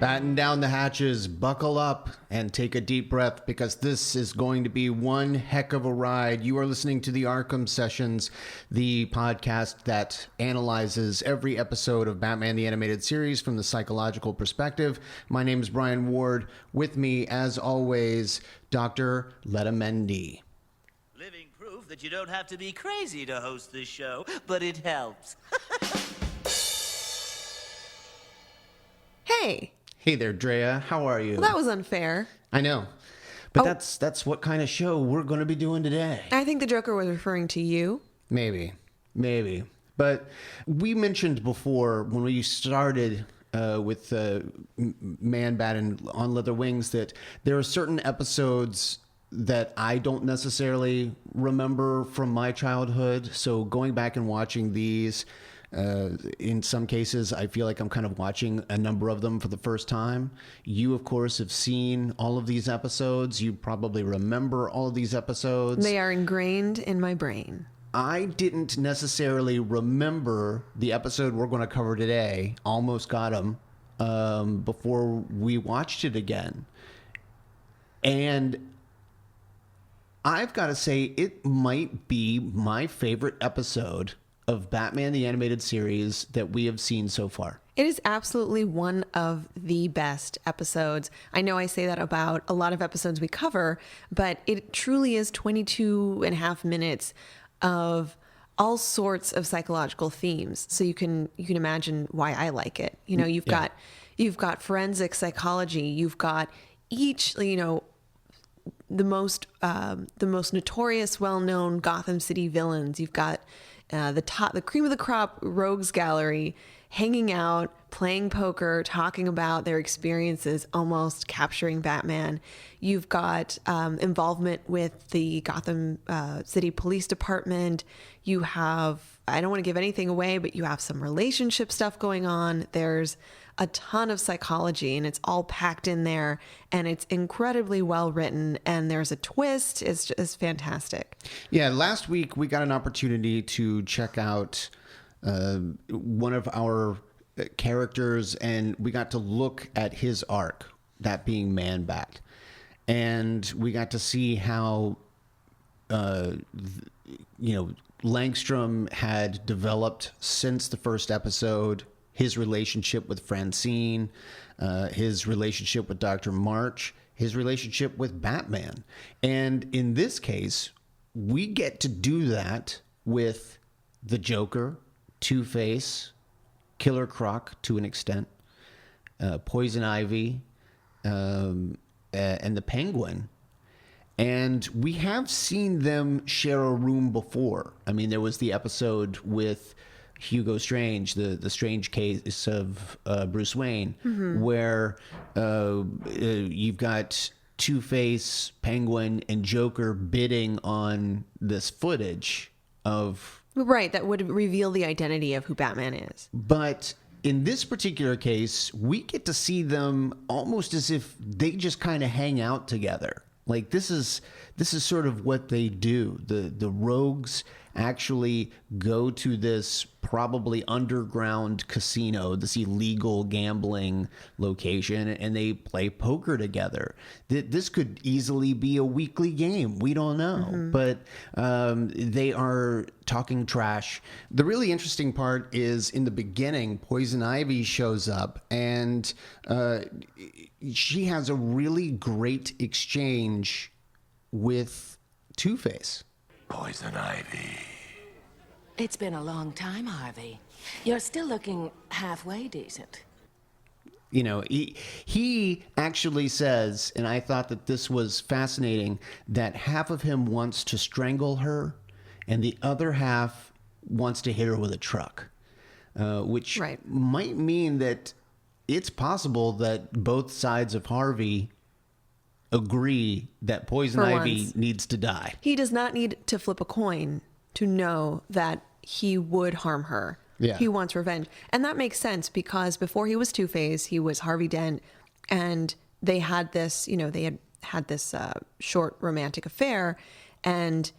Batten down the hatches, buckle up, and take a deep breath because this is going to be one heck of a ride. You are listening to the Arkham Sessions, the podcast that analyzes every episode of Batman the Animated Series from the psychological perspective. My name is Brian Ward. With me, as always, Dr. Letta Mendy. Living proof that you don't have to be crazy to host this show, but it helps. Hey. Hey there, Drea. How are you? Well, that was unfair. I know. But that's what kind of show we're going to be doing today. I think the Joker was referring to you. Maybe. But we mentioned before when we started with Man-Bat and On Leather Wings that there are certain episodes that I don't necessarily remember from my childhood. So going back and watching these, in some cases, I feel like I'm kind of watching a number of them for the first time. You, of course, have seen all of these episodes. You probably remember all of these episodes. They are ingrained in my brain. I didn't necessarily remember the episode we're going to cover today, Almost Got Him, before we watched it again. And I've got to say, it might be my favorite episode of Batman the Animated Series that we have seen so far. It is absolutely one of the best episodes. I know I say that about a lot of episodes we cover, but it truly is 22 and a half minutes of all sorts of psychological themes. So you can imagine why I like it. You know, you've got forensic psychology, you've got each, the most notorious, well-known Gotham City villains. You've got the cream of the crop rogues gallery hanging out, playing poker, talking about their experiences, almost capturing Batman. You've got involvement with the Gotham City Police Department. You have, I don't want to give anything away, but you have some relationship stuff going on. There's a ton of psychology and it's all packed in there and it's incredibly well written and there's a twist. It's just fantastic. Yeah, last week we got an opportunity to check out one of our characters and we got to look at his arc, that being Man-Bat. And we got to see how, Langstrom had developed since the first episode, his relationship with Francine, his relationship with Dr. March, his relationship with Batman. And in this case, we get to do that with the Joker, Two-Face, Killer Croc to an extent, Poison Ivy, and the Penguin. And we have seen them share a room before. I mean, there was the episode with Hugo Strange, the strange case of Bruce Wayne, where you've got Two-Face, Penguin, and Joker bidding on this footage of... Right, that would reveal the identity of who Batman is. But in this particular case, we get to see them almost as if they just kind of hang out together. Like this is sort of what they do. The rogues actually go to this probably underground casino, this illegal gambling location, and they play poker together. This could easily be a weekly game. We don't know. But they are talking trash. The really interesting part is in the beginning, Poison Ivy shows up, and she has a really great exchange with Two-Face. Poison Ivy. It's been a long time, Harvey. You're still looking halfway decent. You know, he actually says, and I thought that this was fascinating, that half of him wants to strangle her and the other half wants to hit her with a truck, which might mean that it's possible that both sides of Harvey agree that Poison Ivy needs to die. He does not need to flip a coin to know that he would harm her. Yeah. He wants revenge. And that makes sense because before he was Two-Face, he was Harvey Dent. And they had this, they had this short romantic affair. And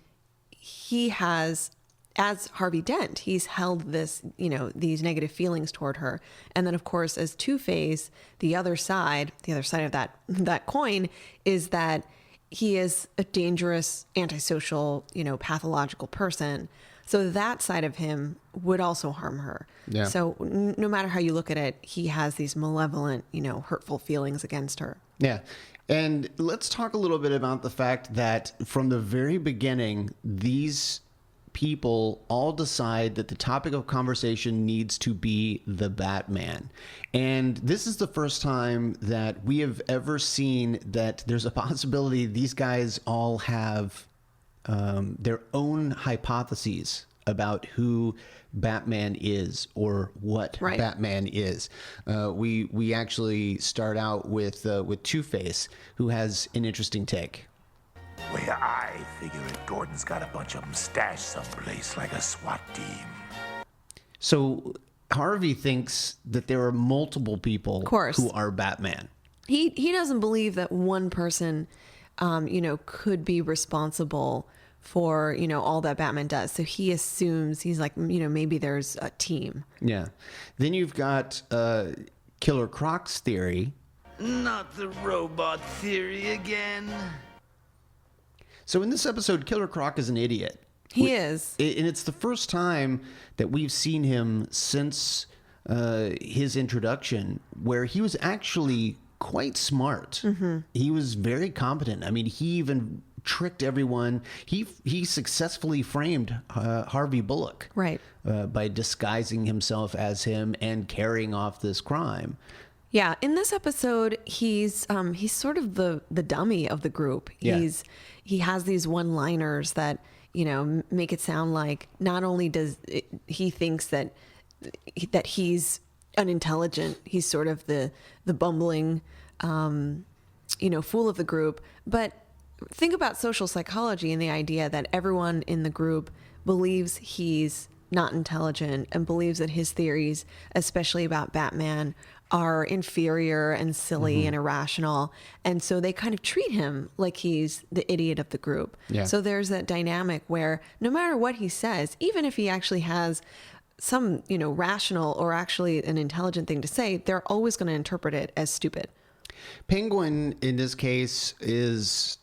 he has as Harvey Dent, he's held this, these negative feelings toward her. And then, of course, as Two-Face, the other side of that coin is that he is a dangerous, antisocial, pathological person. So that side of him would also harm her. Yeah. So no matter how you look at it, he has these malevolent, hurtful feelings against her. Yeah. And let's talk a little bit about the fact that from the very beginning, these people all decide that the topic of conversation needs to be the Batman. And this is the first time that we have ever seen that there's a possibility these guys all have their own hypotheses about who Batman is or what Right. Batman is. We actually start out with Two-Face, who has an interesting take. Way I figure it, Gordon's got a bunch of them stashed someplace like a SWAT team. So Harvey thinks that there are multiple people course. who are Batman. He doesn't believe that one person, could be responsible for, all that Batman does. So he assumes, he's like, maybe there's a team. Yeah. Then you've got Killer Croc's theory. Not the robot theory again. So in this episode, Killer Croc is an idiot. He is. And it's the first time that we've seen him since his introduction where he was actually quite smart. Mm-hmm. He was very competent. I mean, he even tricked everyone. He successfully framed Harvey Bullock. Right. By disguising himself as him and carrying off this crime. Yeah, in this episode, he's sort of the dummy of the group. Yeah. He has these one-liners that make it sound like not only he thinks that he's unintelligent, he's sort of the bumbling fool of the group. But think about social psychology and the idea that everyone in the group believes he's not intelligent and believes that his theories, especially about Batman, are inferior and silly and irrational. And so they kind of treat him like he's the idiot of the group. Yeah. So there's that dynamic where no matter what he says, even if he actually has some, rational or actually an intelligent thing to say, they're always going to interpret it as stupid. Penguin, in this case, is...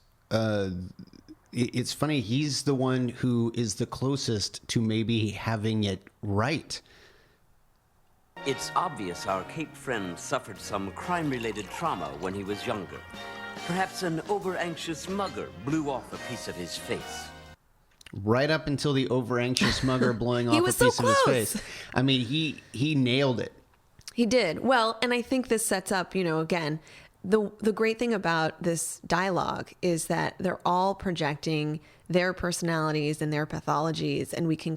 it's funny, he's the one who is the closest to maybe having it right. It's obvious our Cape friend suffered some crime-related trauma when he was younger. Perhaps an over-anxious mugger blew off a piece of his face. Right up until the over-anxious mugger blowing off a was piece so of his close. face. I mean, he nailed it. He did. Well, and I think this sets up, again, the great thing about this dialogue is that they're all projecting their personalities and their pathologies, and we can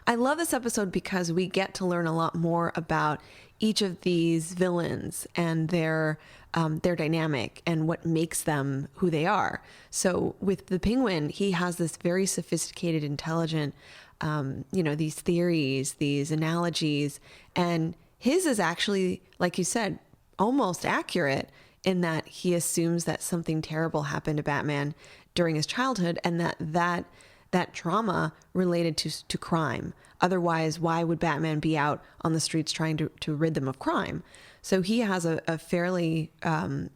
I love this episode because we get to learn a lot more about each of these villains and their dynamic and what makes them who they are. So with the Penguin, he has this very sophisticated, intelligent, these theories, these analogies, and his is actually, like you said, almost accurate in that he assumes that something terrible happened to Batman during his childhood and that trauma related to crime. Otherwise, why would Batman be out on the streets trying to rid them of crime? So he has a fairly, a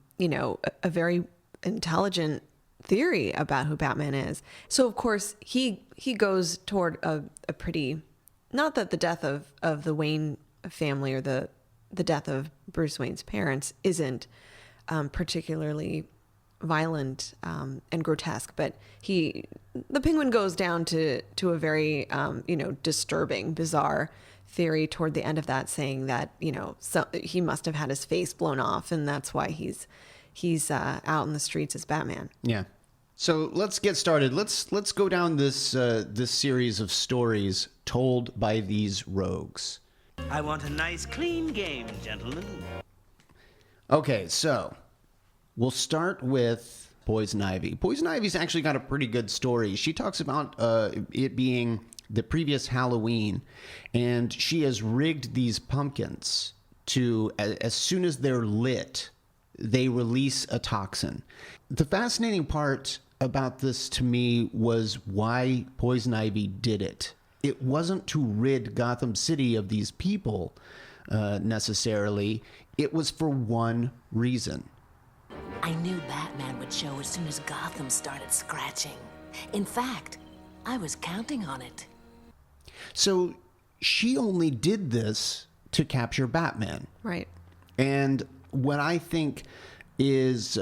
very intelligent theory about who Batman is. So, of course, he goes toward a pretty, not that the death of the Wayne family or the death of Bruce Wayne's parents isn't particularly violent and grotesque, but the Penguin goes down to a very disturbing, bizarre theory toward the end of that, saying that so he must have had his face blown off, and that's why he's out in the streets as Batman. Yeah. So let's get started. Let's go down this series of stories told by these rogues. I want a nice, clean game, gentlemen. Okay, so we'll start with Poison Ivy. Poison Ivy's actually got a pretty good story. She talks about it being the previous Halloween, and she has rigged these pumpkins to, as soon as they're lit, they release a toxin. The fascinating part about this to me was why Poison Ivy did it. it wasn't to rid Gotham City of these people necessarily. It was for one reason. I knew Batman would show as soon as Gotham started scratching. In fact, I was counting on it. So she only did this to capture Batman. Right. And what I think is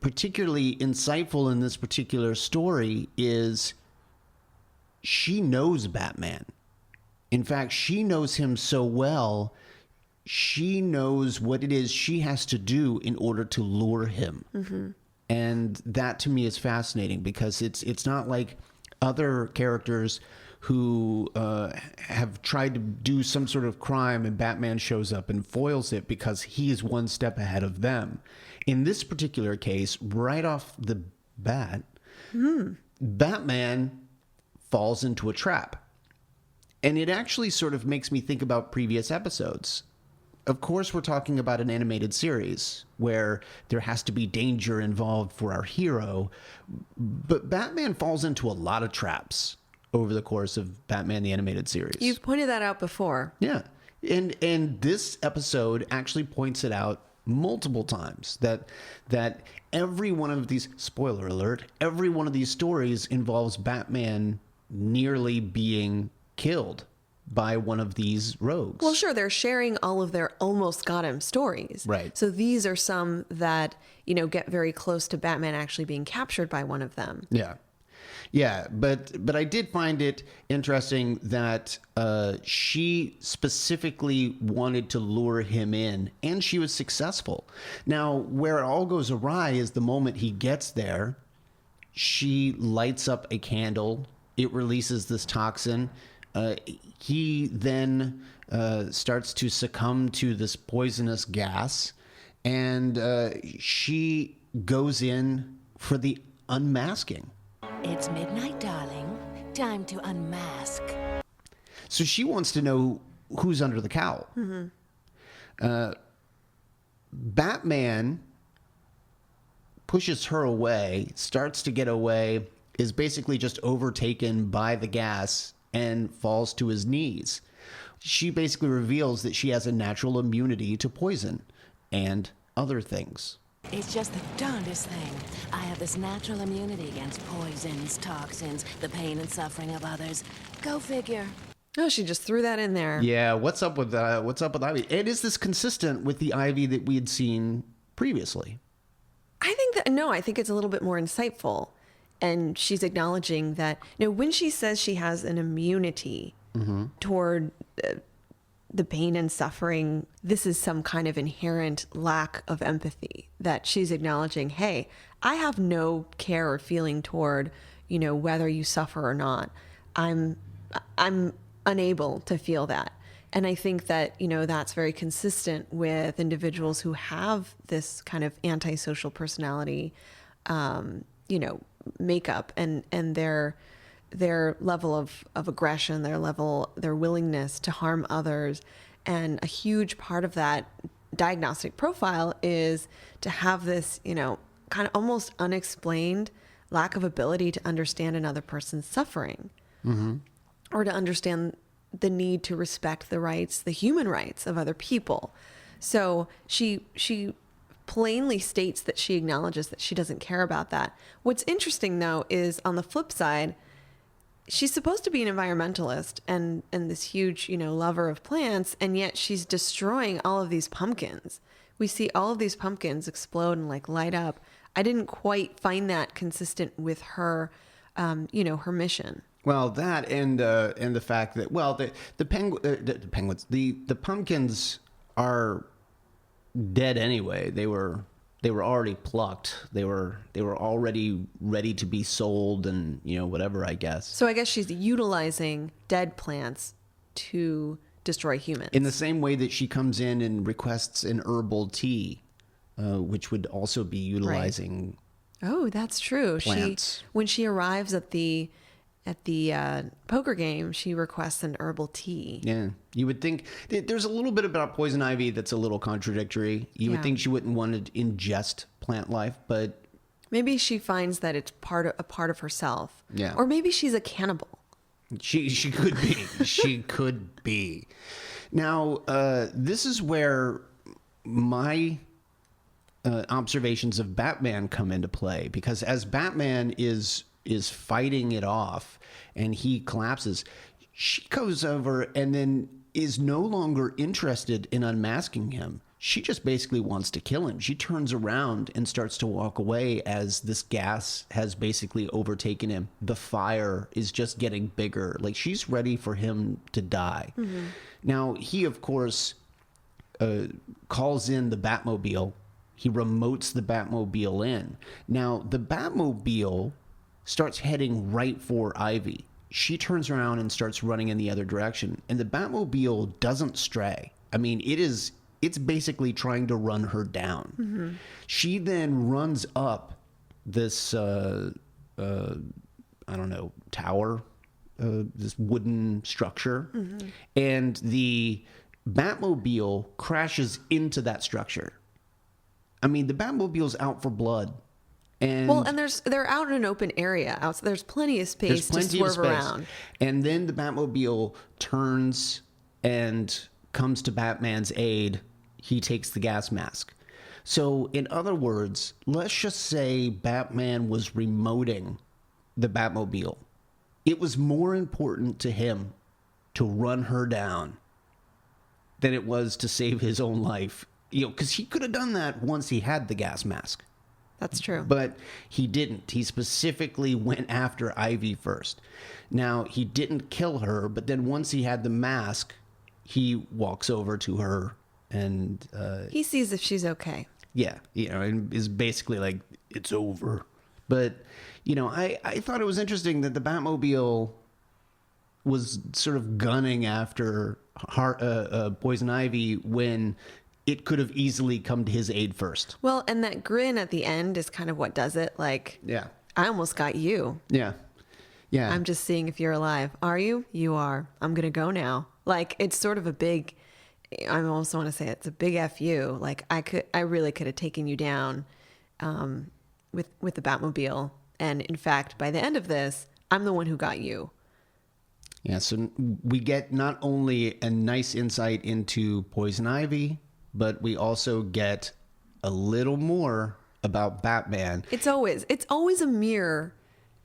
particularly insightful in this particular story is she knows Batman. In fact, she knows him so well, she knows what it is she has to do in order to lure him. Mm-hmm. And that to me is fascinating because it's not like other characters who have tried to do some sort of crime and Batman shows up and foils it because he is one step ahead of them. In this particular case, right off the bat, Batman falls into a trap. And it actually sort of makes me think about previous episodes. Of course, we're talking about an animated series where there has to be danger involved for our hero, but Batman falls into a lot of traps over the course of Batman the Animated Series. You've pointed that out before. Yeah. And this episode actually points it out multiple times that every one of these, spoiler alert, every one of these stories involves Batman nearly being killed by one of these rogues. Well, sure, they're sharing all of their almost got him stories. Right. So these are some that, you know, get very close to Batman actually being captured by one of them. Yeah. Yeah, but I did find it interesting that she specifically wanted to lure him in, and she was successful. Now, where it all goes awry is the moment he gets there, she lights up a candle, it releases this toxin. He then starts to succumb to this poisonous gas, and she goes in for the unmasking. It's midnight, darling. Time to unmask. So she wants to know who's under the cowl. Mm-hmm. Batman pushes her away, starts to get away, is basically just overtaken by the gas and falls to his knees. She basically reveals that she has a natural immunity to poison and other things. It's just the darndest thing. I have this natural immunity against poisons, toxins, the pain and suffering of others. Go figure. Oh, she just threw that in there. Yeah, what's up with Ivy? And is this consistent with the Ivy that we had seen previously? I think it's a little bit more insightful. And she's acknowledging that, you know, when she says she has an immunity toward the pain and suffering, this is some kind of inherent lack of empathy that she's acknowledging, hey, I have no care or feeling toward, you know, whether you suffer or not. I'm unable to feel that. And I think that, you know, that's very consistent with individuals who have this kind of antisocial personality, you know, makeup and their level of aggression, their willingness to harm others. And a huge part of that diagnostic profile is to have this, you know, kind of almost unexplained lack of ability to understand another person's suffering, or to understand the need to respect the human rights of other people. So she plainly states that she acknowledges that she doesn't care about that. What's interesting, though, is on the flip side, she's supposed to be an environmentalist and this huge, you know, lover of plants, and yet she's destroying all of these pumpkins. We see all of these pumpkins explode and like light up. I didn't quite find that consistent with her, you know, her mission. Well, that and the fact that the pumpkins are dead anyway. They were already plucked. They were already ready to be sold and, you know, whatever, I guess. So I guess she's utilizing dead plants to destroy humans. In the same way that she comes in and requests an herbal tea, which would also be utilizing. Right. Oh, that's true. Plants. When she arrives at the poker game, she requests an herbal tea. Yeah, you would think there's a little bit about poison ivy that's a little contradictory. You would think she wouldn't want to ingest plant life, but maybe she finds that it's a part of herself. Yeah, or maybe she's a cannibal. She could be. She could be. Now, this is where my observations of Batman come into play, because as Batman is fighting it off and he collapses, she goes over and then is no longer interested in unmasking him. She just basically wants to kill him. She turns around and starts to walk away as this gas has basically overtaken him. The fire is just getting bigger. Like, she's ready for him to die. Mm-hmm. Now, he, of course, calls in the Batmobile. He remotes the Batmobile in. Now, the Batmobile starts heading right for Ivy. She turns around and starts running in the other direction. And the Batmobile doesn't stray. I mean, it's basically trying to run her down. Mm-hmm. She then runs up this, I don't know, tower, this wooden structure. Mm-hmm. And the Batmobile crashes into that structure. I mean, the Batmobile's out for blood. And they're out in an open area. There's plenty of space to swerve around. And then the Batmobile turns and comes to Batman's aid. He takes the gas mask. So, in other words, let's just say Batman was remoting the Batmobile. It was more important to him to run her down than it was to save his own life. You know, because he could have done that once he had the gas mask. That's true. But he didn't. He specifically went after Ivy first. Now, he didn't kill her, but then once he had the mask, he walks over to her and... he sees if she's okay. Yeah, you know, and is basically like, it's over. But, you know, I thought it was interesting that the Batmobile was sort of gunning after Poison Ivy when... it could have easily come to his aid first. Well, and that grin at the end is kind of what does it. Like, yeah, I almost got you. Yeah. Yeah. I'm just seeing if you're alive. Are you? You are. I'm going to go now. Like, it's sort of a big, I also want to say it's a big F you. Like, I really could have taken you down with the Batmobile. And in fact, by the end of this, I'm the one who got you. Yeah. So we get not only a nice insight into Poison Ivy, but we also get a little more about Batman. It's always a mirror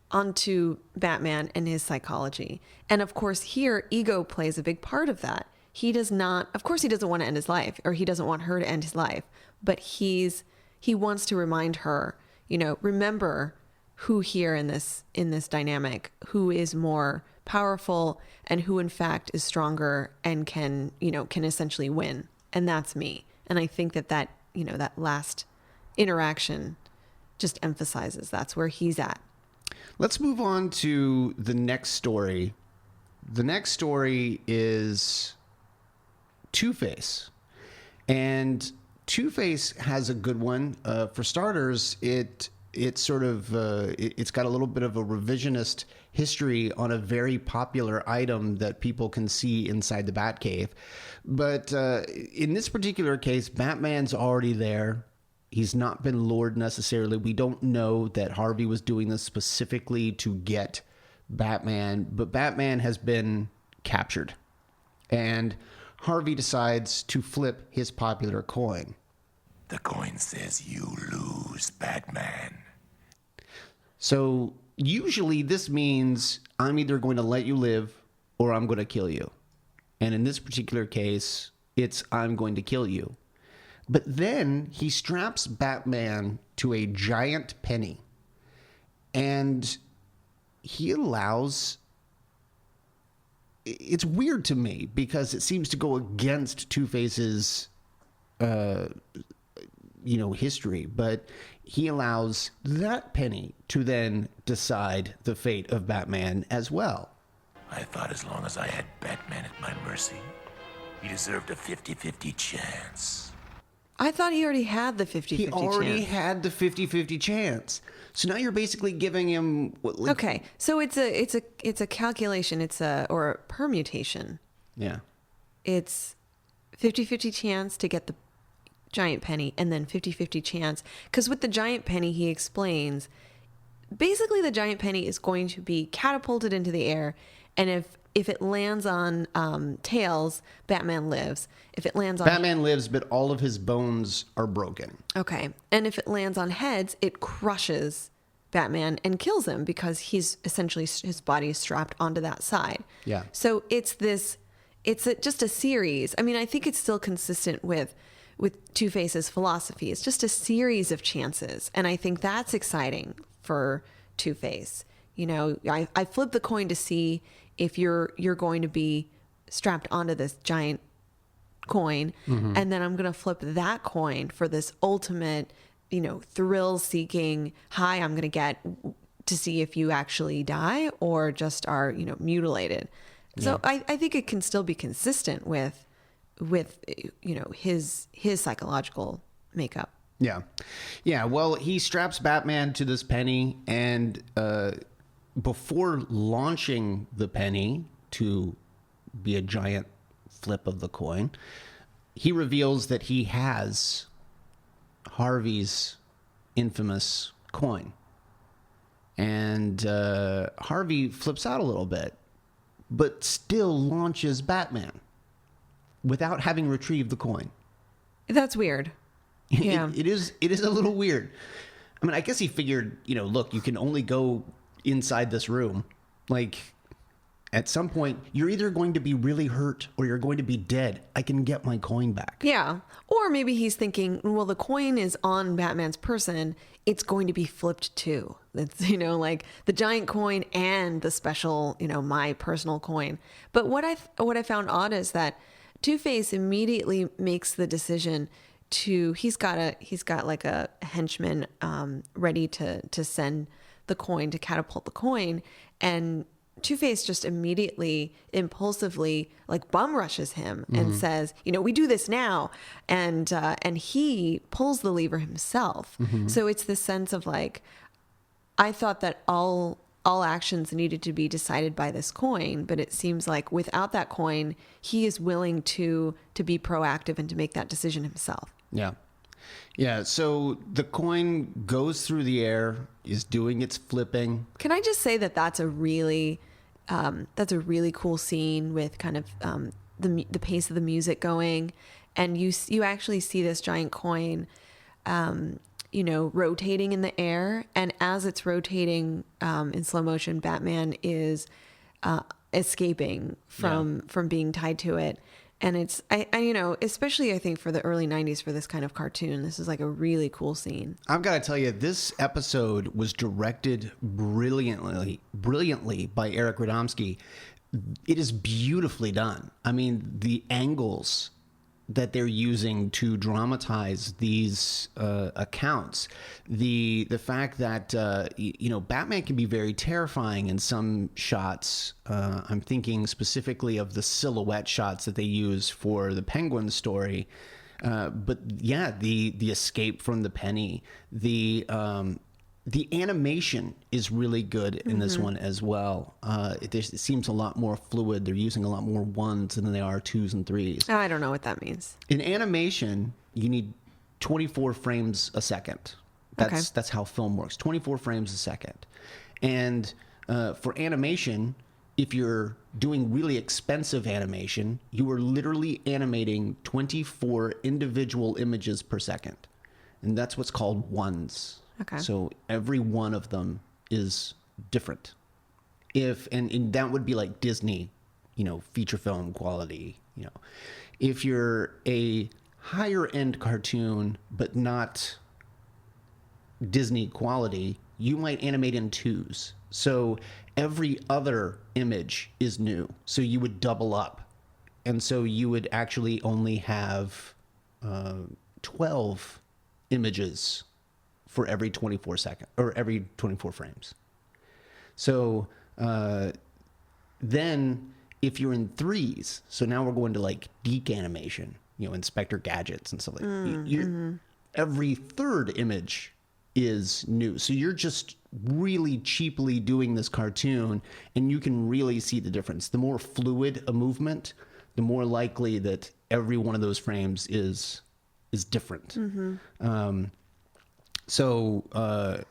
onto Batman and his psychology. And of course, here, ego plays a big part of that. He doesn't want to end his life, or he doesn't want her to end his life, but he wants to remind her, you know, remember who here in this dynamic, who is more powerful and who in fact is stronger and can essentially win. And that's me. And I think that last interaction just emphasizes that's where he's at. Let's move on to the next story. The next story is Two-Face. And Two-Face has a good one. For starters, it's got a little bit of a revisionist history on a very popular item that people can see inside the Batcave. But in this particular case, Batman's already there. He's not been lured necessarily. We don't know that Harvey was doing this specifically to get Batman, but Batman has been captured. And Harvey decides to flip his popular coin. The coin says you lose, Batman. So usually this means I'm either going to let you live or I'm going to kill you. And in this particular case, it's I'm going to kill you. But then he straps Batman to a giant penny. And he allows... It's weird to me because it seems to go against Two-Face's history, but he allows that penny to then decide the fate of Batman as well. I thought as long as I had Batman at my mercy, he deserved a 50-50 chance. I thought he already had the 50-50 chance. He already had the 50-50 chance. So now you're basically giving him... Okay, so it's a calculation, or a permutation. Yeah. It's 50-50 chance to get the giant penny, and then 50-50 chance. Because with the giant penny, he explains, basically the giant penny is going to be catapulted into the air, And if it lands on tails, Batman lives. If it lands on Batman lives, but all of his bones are broken. Okay. And if it lands on heads, it crushes Batman and kills him because he's essentially, his body is strapped onto that side. Yeah. So just a series. I mean, I think it's still consistent with Two-Face's philosophy. It's just a series of chances. And I think that's exciting for Two-Face. You know, I flip the coin to see if you're going to be strapped onto this giant coin, and then I'm going to flip that coin for this ultimate, you know, thrill-seeking high I'm going to get to see if you actually die or just are, you know, mutilated. So I think it can still be consistent with you know, his psychological makeup. Yeah. Yeah. Well, he straps Batman to this penny, and before launching the penny to be a giant flip of the coin, he reveals that he has Harvey's infamous coin. And Harvey flips out a little bit, but still launches Batman without having retrieved the coin. That's weird. Yeah. It is a little weird. I mean, I guess he figured, you know, look, you can only go inside this room. Like, at some point, you're either going to be really hurt or you're going to be dead. I can get my coin back. Yeah. Or maybe he's thinking, well, the coin is on Batman's person. It's going to be flipped too. It's, you know, like the giant coin and the special, you know, my personal coin. But what I found odd is that Two-Face immediately makes the decision to, he's got like a henchman ready to send the coin, to catapult the coin, and Two-Face just immediately, impulsively, like bum rushes him and says, you know, we do this now, and he pulls the lever himself. So it's this sense of like, I thought that all actions needed to be decided by this coin, but it seems like without that coin, he is willing to be proactive and to make that decision himself. Yeah. Yeah. So the coin goes through the air, is doing its flipping. Can I just say that that's a really cool scene with kind of the pace of the music going, and you actually see this giant coin, you know, rotating in the air, and as it's rotating in slow motion, Batman is escaping from being tied to it. And it's, I you know, especially I think for the early 90s for this kind of cartoon, this is like a really cool scene. I've got to tell you, this episode was directed brilliantly by Eric Radomski. It is beautifully done. I mean, the angles that they're using to dramatize these accounts, the fact that you know, Batman can be very terrifying in some shots. I'm thinking specifically of the silhouette shots that they use for the Penguin story. But yeah, the escape from the penny, the animation is really good in this one as well. It seems a lot more fluid. They're using a lot more ones than they are twos and threes. I don't know what that means. In animation, you need 24 frames a second. That's how film works. 24 frames a second. And for animation, if you're doing really expensive animation, you are literally animating 24 individual images per second. And that's what's called ones. Okay. So every one of them is different. And that would be like Disney, you know, feature film quality, you know. If you're a higher end cartoon, but not Disney quality, you might animate in twos. So every other image is new. So you would double up. And so you would actually only have 12 images for every 24 seconds or every 24 frames. So then if you're in threes, so now we're going to like Deke animation, you know, Inspector Gadgets and stuff like that. Every third image is new. So you're just really cheaply doing this cartoon, and you can really see the difference. The more fluid a movement, the more likely that every one of those frames is different. So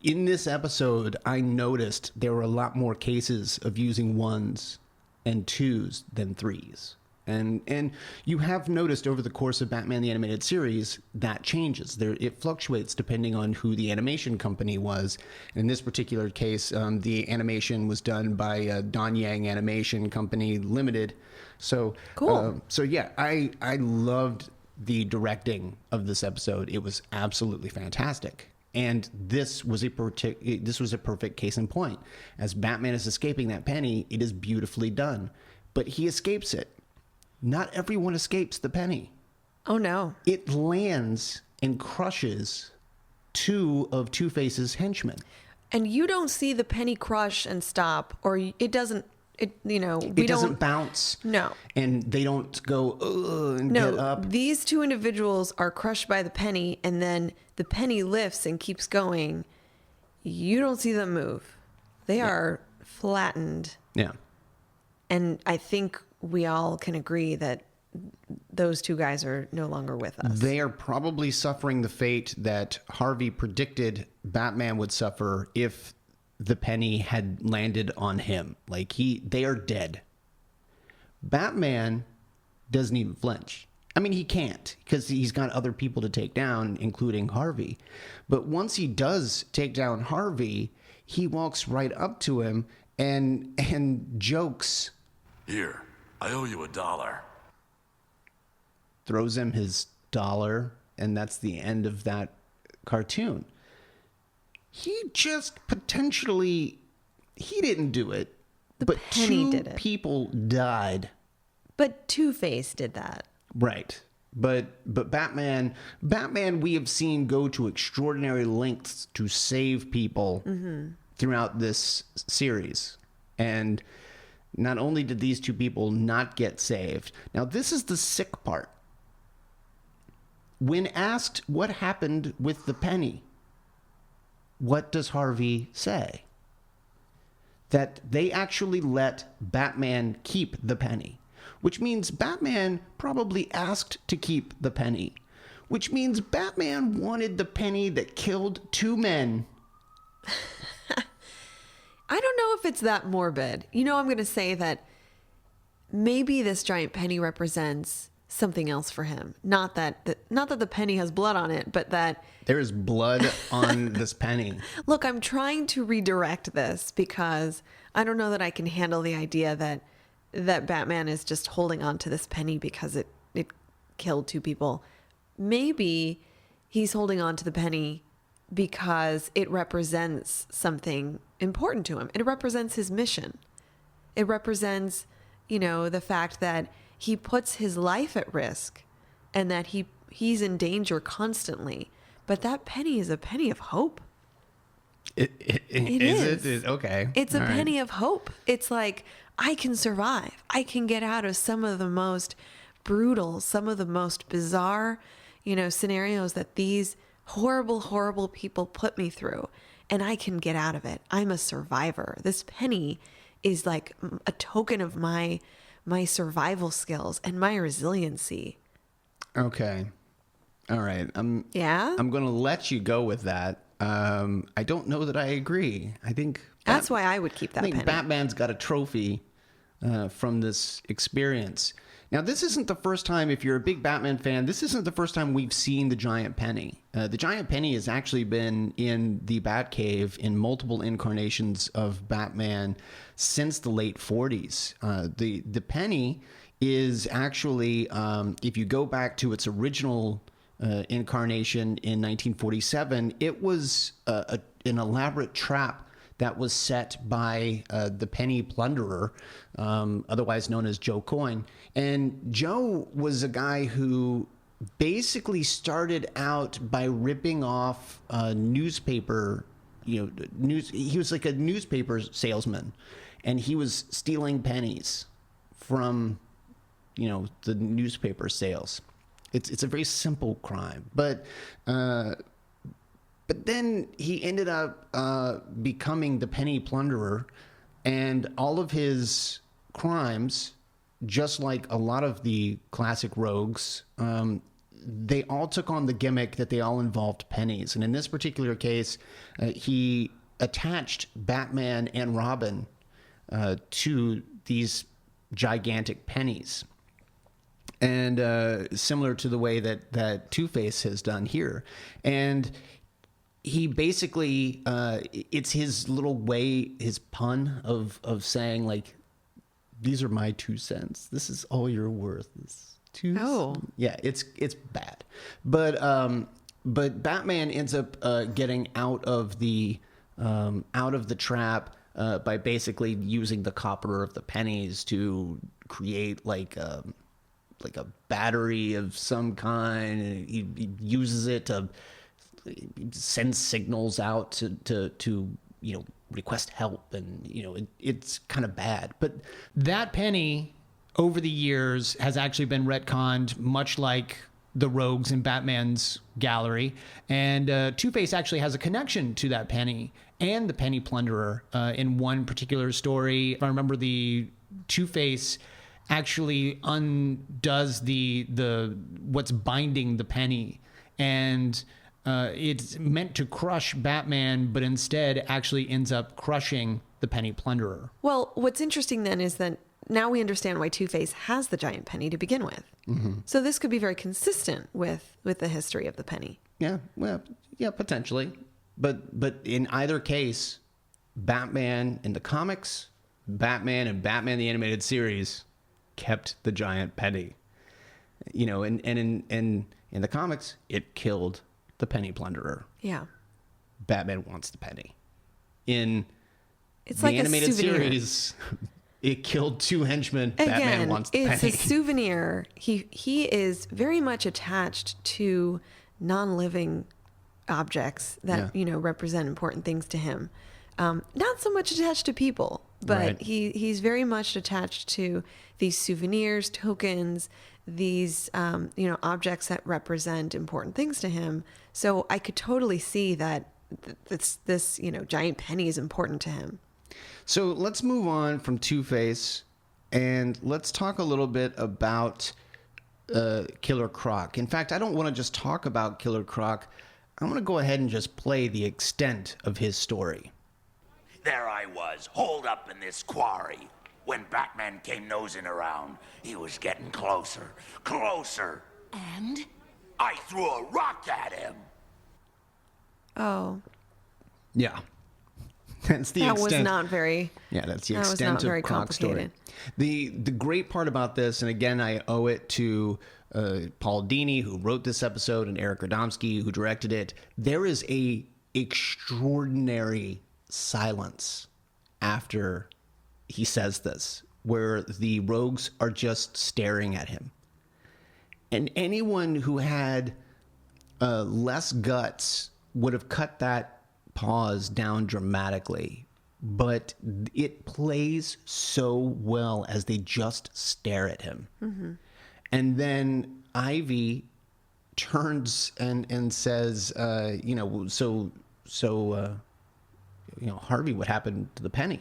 in this episode, I noticed there were a lot more cases of using ones and twos than threes. And you have noticed over the course of Batman the Animated Series that changes. It fluctuates depending on who the animation company was. In this particular case, the animation was done by Don Yang Animation Company Limited. So Cool. I loved the directing of this episode. It was absolutely fantastic. And this was a perfect case in point. As Batman is escaping that penny, it is beautifully done. But he escapes it. Not everyone escapes the penny. Oh, no. It lands and crushes two of Two-Face's henchmen. And you don't see the penny crush and stop, or it doesn't, we doesn't bounce. No. And they don't go, ugh, and get up. These two individuals are crushed by the penny, and then the penny lifts and keeps going. You don't see them move. They are flattened. Yeah. And I think we all can agree that those two guys are no longer with us. They are probably suffering the fate that Harvey predicted Batman would suffer if the penny had landed on him. Like they are dead. Batman doesn't even flinch. I mean, he can't because he's got other people to take down, including Harvey. But once he does take down Harvey, he walks right up to him and jokes. Here, I owe you $1. Throws him his dollar, and that's the end of that cartoon. He just potentially, he didn't do it, but penny two did it. people died. But Two-Face did that. Right. But Batman, we have seen go to extraordinary lengths to save people throughout this series. And not only did these two people not get saved, now this is the sick part. When asked what happened with the penny, what does Harvey say? That they actually let Batman keep the penny, which means Batman probably asked to keep the penny, which means Batman wanted the penny that killed two men. I don't know if it's that morbid. I'm going to say that maybe this giant penny represents something else for him. Not that the penny has blood on it, but that There is blood on this penny. Look, I'm trying to redirect this because I don't know that I can handle the idea that Batman is just holding on to this penny because it killed two people. Maybe he's holding on to the penny because it represents something important to him. It represents his mission. It represents, the fact that he puts his life at risk and that he's in danger constantly. But that penny is a penny of hope. It is. Okay. It's a All penny right. of hope. It's like, I can survive. I can get out of some of the most brutal, some of the most bizarre, scenarios that these horrible, horrible people put me through. And I can get out of it. I'm a survivor. This penny is like a token of my survival skills and my resiliency. Okay. All right. Yeah? I'm going to let you go with that. I don't know that I agree. I think That's why I would keep that I think penny. Batman's got a trophy from this experience. Now, this isn't the first time, if you're a big Batman fan, this isn't the first time we've seen the giant penny. The giant penny has actually been in the Batcave in multiple incarnations of Batman since the late 40s. The penny is actually, if you go back to its original incarnation in 1947, it was an elaborate trap that was set by the penny plunderer, otherwise known as Joe Coyne. And Joe was a guy who basically started out by ripping off newspaper, he was like a newspaper salesman, and he was stealing pennies from, the newspaper sales. It's a very simple crime, but then he ended up becoming the penny plunderer, and all of his crimes, just like a lot of the classic rogues, they all took on the gimmick that they all involved pennies. And in this particular case, he attached Batman and Robin to these gigantic pennies. And similar to the way that Two-Face has done here. And he basically, it's his little way, his pun of saying, like, these are my 2 cents. This is all you're worth. Yeah, it's bad. But Batman ends up getting out of the trap by basically using the copper of the pennies to create like a battery of some kind. He uses it to send signals out to request help, and it's kind of bad. But that penny over the years has actually been retconned, much like the rogues in Batman's gallery. And Two-Face actually has a connection to that penny and the penny plunderer in one particular story. If I remember, the Two-Face actually undoes the what's binding the penny, and it's meant to crush Batman, but instead actually ends up crushing the penny plunderer. Well, what's interesting then is that now we understand why Two-Face has the giant penny to begin with. Mm-hmm. So this could be very consistent with the history of the penny. Yeah, well, yeah, potentially. But in either case, Batman in the comics, Batman and Batman the Animated Series kept the giant penny. And in the comics, it killed the penny plunderer. Yeah. Batman wants the penny. In it's the like animated a souvenir. Series, it killed 2 henchmen. Again, Batman wants the it's penny. a souvenir. He is very much attached to non-living objects that represent important things to him. Not so much attached to people, but Right. he's very much attached to these souvenirs, tokens, these objects that represent important things to him. So I could totally see that this giant penny is important to him. So let's move on from Two-Face and let's talk a little bit about Killer Croc. In fact, I don't want to just talk about Killer Croc. I want to go ahead and just play the extent of his story. There I was, holed up in this quarry. When Batman came nosing around, he was getting closer. And? I threw a rock at him. Oh, Yeah. That's the that extent. was not very. Yeah, that's the that was extent not very of Croc's story. complicated. The great part about this, and again, I owe it to Paul Dini, who wrote this episode, and Eric Radomski, who directed it. There is a extraordinary silence after he says this, where the rogues are just staring at him. And anyone who had less guts would have cut that pause down dramatically, but it plays so well as they just stare at him. Mm-hmm. And then Ivy turns and says, Harvey, what happened to the penny?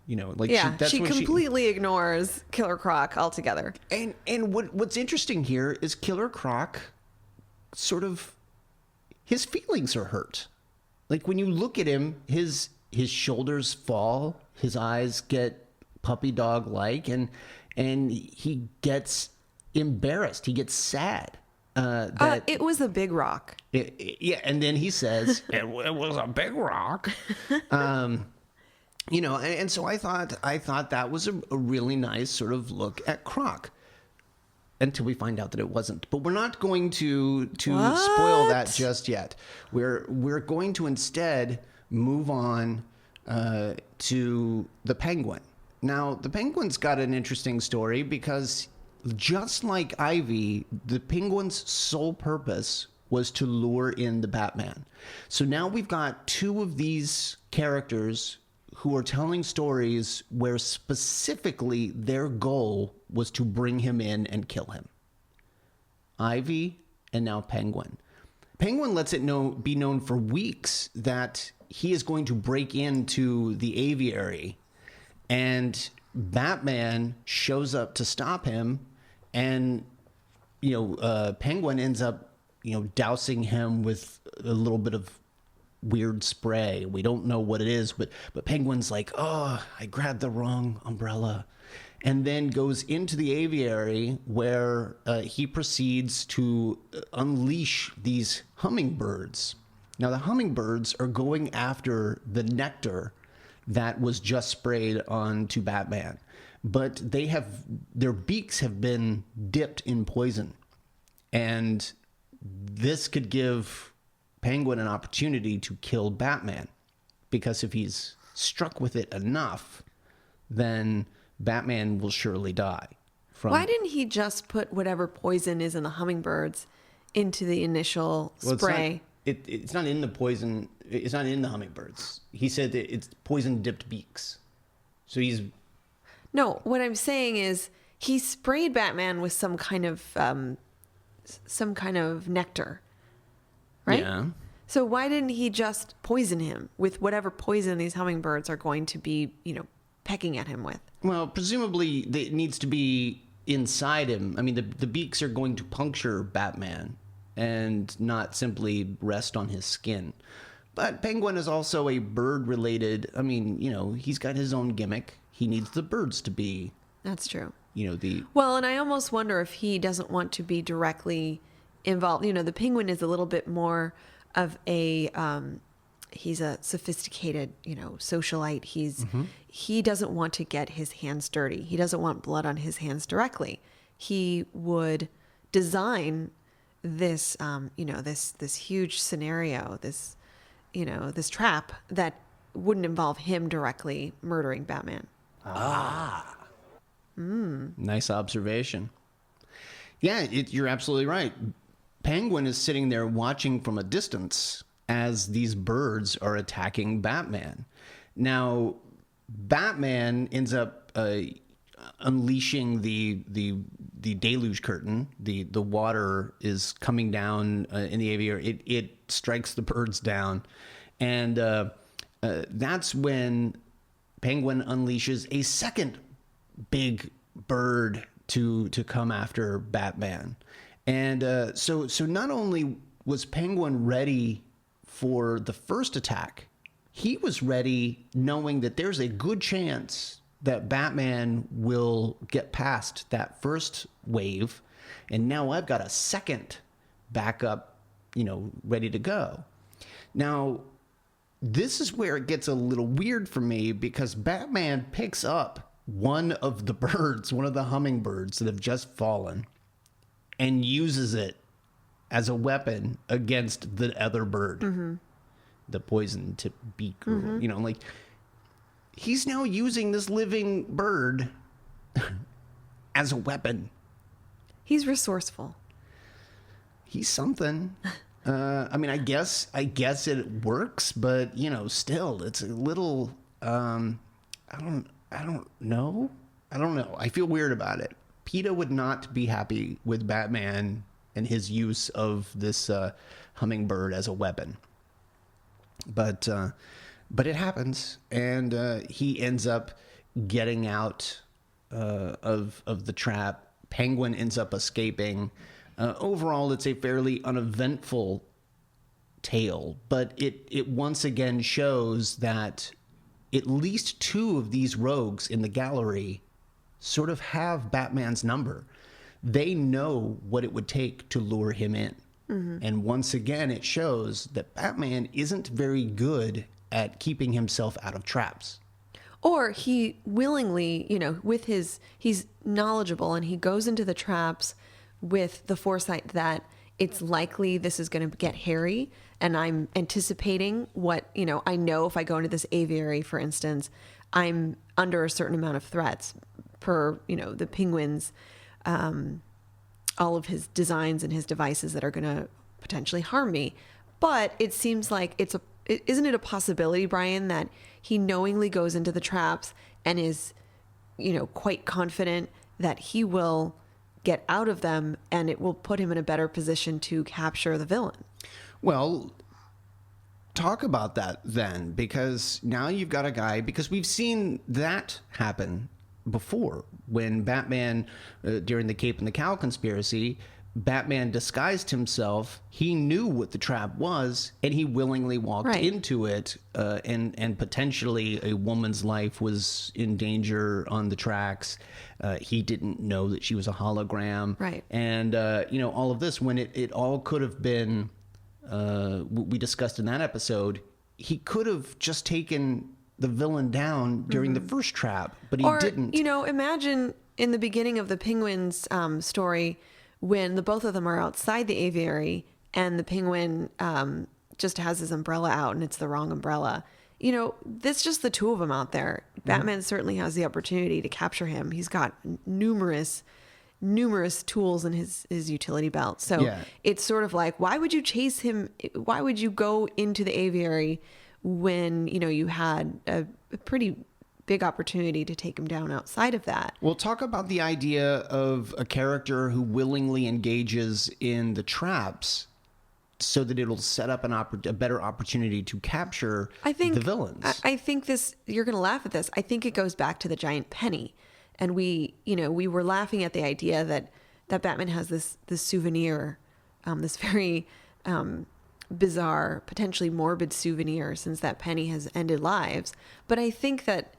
She completely ignores Killer Croc altogether. And what's interesting here is Killer Croc sort of, his feelings are hurt. Like when you look at him, his shoulders fall, his eyes get puppy dog like, and he gets embarrassed. He gets sad. It was a big rock. And then he says, it was a big rock. And so I thought that was a really nice sort of look at Croc. Until we find out that it wasn't. But we're not going to spoil that just yet. We're going to instead move on to the Penguin. Now, the Penguin's got an interesting story because just like Ivy, the Penguin's sole purpose was to lure in the Batman. So now we've got 2 of these characters who are telling stories where specifically their goal was to bring him in and kill him. Ivy and now Penguin. Penguin lets it be known for weeks that he is going to break into the aviary, and Batman shows up to stop him, and Penguin ends up, dousing him with a little bit of weird spray. We don't know what it is, but Penguin's like, oh, I grabbed the wrong umbrella. And then goes into the aviary where he proceeds to unleash these hummingbirds. Now, the hummingbirds are going after the nectar that was just sprayed onto Batman. But their beaks have been dipped in poison. And this could give Penguin an opportunity to kill Batman. Because if he's struck with it enough, then Batman will surely die. Why didn't he just put whatever poison is in the hummingbirds into the initial spray? It's not in the poison. It's not in the hummingbirds. He said that it's poison dipped beaks. So he's... No, what I'm saying is he sprayed Batman with some kind of nectar, right? Yeah. So why didn't he just poison him with whatever poison these hummingbirds are going to be, pecking at him with? Well, presumably it needs to be inside him. I mean, the beaks are going to puncture Batman and not simply rest on his skin. But Penguin is also a bird-related... I mean, he's got his own gimmick. He needs the birds to be... That's true. Well, and I almost wonder if he doesn't want to be directly involved. The Penguin is a little bit more of a... he's a sophisticated, socialite. He doesn't want to get his hands dirty. He doesn't want blood on his hands directly. He would design this, this huge scenario, this trap that wouldn't involve him directly murdering Batman. Nice observation. Yeah, you're absolutely right. Penguin is sitting there watching from a distance as these birds are attacking Batman. Now, Batman ends up unleashing the deluge curtain. The water is coming down in the aviary. It strikes the birds down, and that's when Penguin unleashes a second big bird to come after Batman. And so not only was Penguin ready for the first attack, he was ready knowing that there's a good chance that Batman will get past that first wave, and now I've got a second backup, ready to go. Now, this is where it gets a little weird for me, because Batman picks up one of the birds, one of the hummingbirds that have just fallen, and uses it as a weapon against the other bird, the poison-tipped beak. Like, he's now using this living bird as a weapon. He's resourceful. He's something. I mean, I guess it works, but still, it's a little. I don't know. I feel weird about it. PETA would not be happy with Batman and his use of this hummingbird as a weapon. But it happens, and he ends up getting out of the trap. Penguin ends up escaping. Overall, it's a fairly uneventful tale, but it once again shows that at least two of these rogues in the gallery sort of have Batman's number. They know what it would take to lure him in. And once again, it shows that Batman isn't very good at keeping himself out of traps. Or he willingly, he's knowledgeable and he goes into the traps with the foresight that it's likely this is going to get hairy, and I'm anticipating what, I know if I go into this aviary, for instance, I'm under a certain amount of threats per, the Penguin's, all of his designs and his devices that are going to potentially harm me. But it seems like isn't it a possibility, Brian, that he knowingly goes into the traps and is, quite confident that he will get out of them and it will put him in a better position to capture the villain? Well, talk about that then, because now you've got a guy, because we've seen that happen before when Batman, during the Cape and the Cowl conspiracy, Batman disguised himself, he knew what the trap was, and he willingly walked Right. into it, and potentially a woman's life was in danger on the tracks. He didn't know that she was a hologram. Right. And, all of this, when it all could have been, we discussed in that episode, he could have just taken the villain down during the first trap, but he didn't. Imagine in the beginning of the Penguin's story when the both of them are outside the aviary and the Penguin just has his umbrella out and it's the wrong umbrella. That's just the two of them out there. Batman certainly has the opportunity to capture him. He's got numerous tools in his utility belt. So Yeah. it's sort of like, why would you chase him? Why would you go into the aviary when, you had a pretty big opportunity to take him down outside of that? Well, talk about the idea of a character who willingly engages in the traps so that it'll set up a better opportunity to capture the villains. I think this, you're going to laugh at this. I think it goes back to the giant penny. And we were laughing at the idea that Batman has this souvenir, this very bizarre, potentially morbid souvenir, since that penny has ended lives. But I think that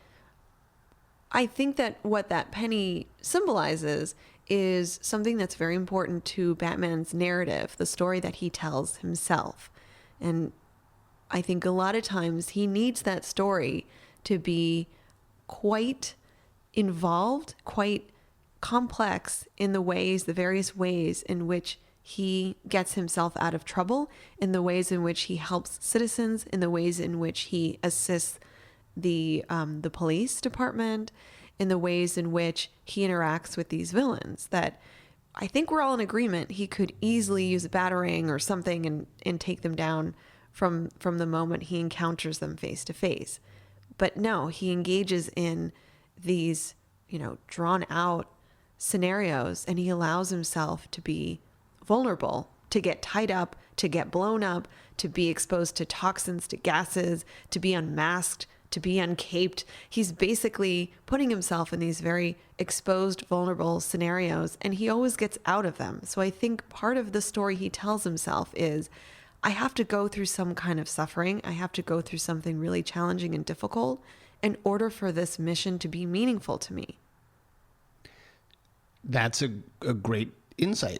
what that penny symbolizes is something that's very important to Batman's narrative, the story that he tells himself. And I think a lot of times he needs that story to be quite involved, quite complex in the various ways in which he gets himself out of trouble, in the ways in which he helps citizens, in the ways in which he assists the police department, in the ways in which he interacts with these villains. That I think we're all in agreement he could easily use a batarang or something and take them down from the moment he encounters them face to face. But no, he engages in these, drawn out scenarios, and he allows himself to be vulnerable, to get tied up, to get blown up, to be exposed to toxins, to gases, to be unmasked, to be uncaped. He's basically putting himself in these very exposed, vulnerable scenarios, and he always gets out of them. So I think part of the story he tells himself is, I have to go through some kind of suffering. I have to go through something really challenging and difficult in order for this mission to be meaningful to me. That's a great insight.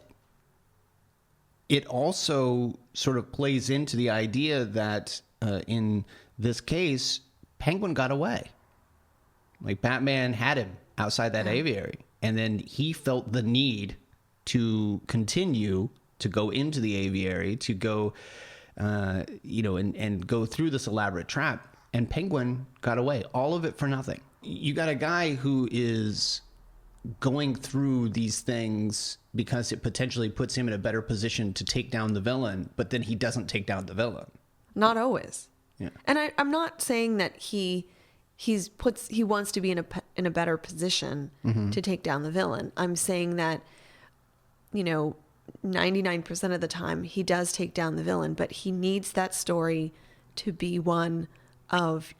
It also sort of plays into the idea that in this case, Penguin got away. Like, Batman had him outside that aviary, and then he felt the need to continue to go into the aviary, to go, and go through this elaborate trap. And Penguin got away. All of it for nothing. You got a guy who is going through these things because it potentially puts him in a better position to take down the villain, but then he doesn't take down the villain. Not always. Yeah. And I'm not saying that he wants to be in a better position to take down the villain. I'm saying that 99% of the time he does take down the villain, but he needs that story to be one of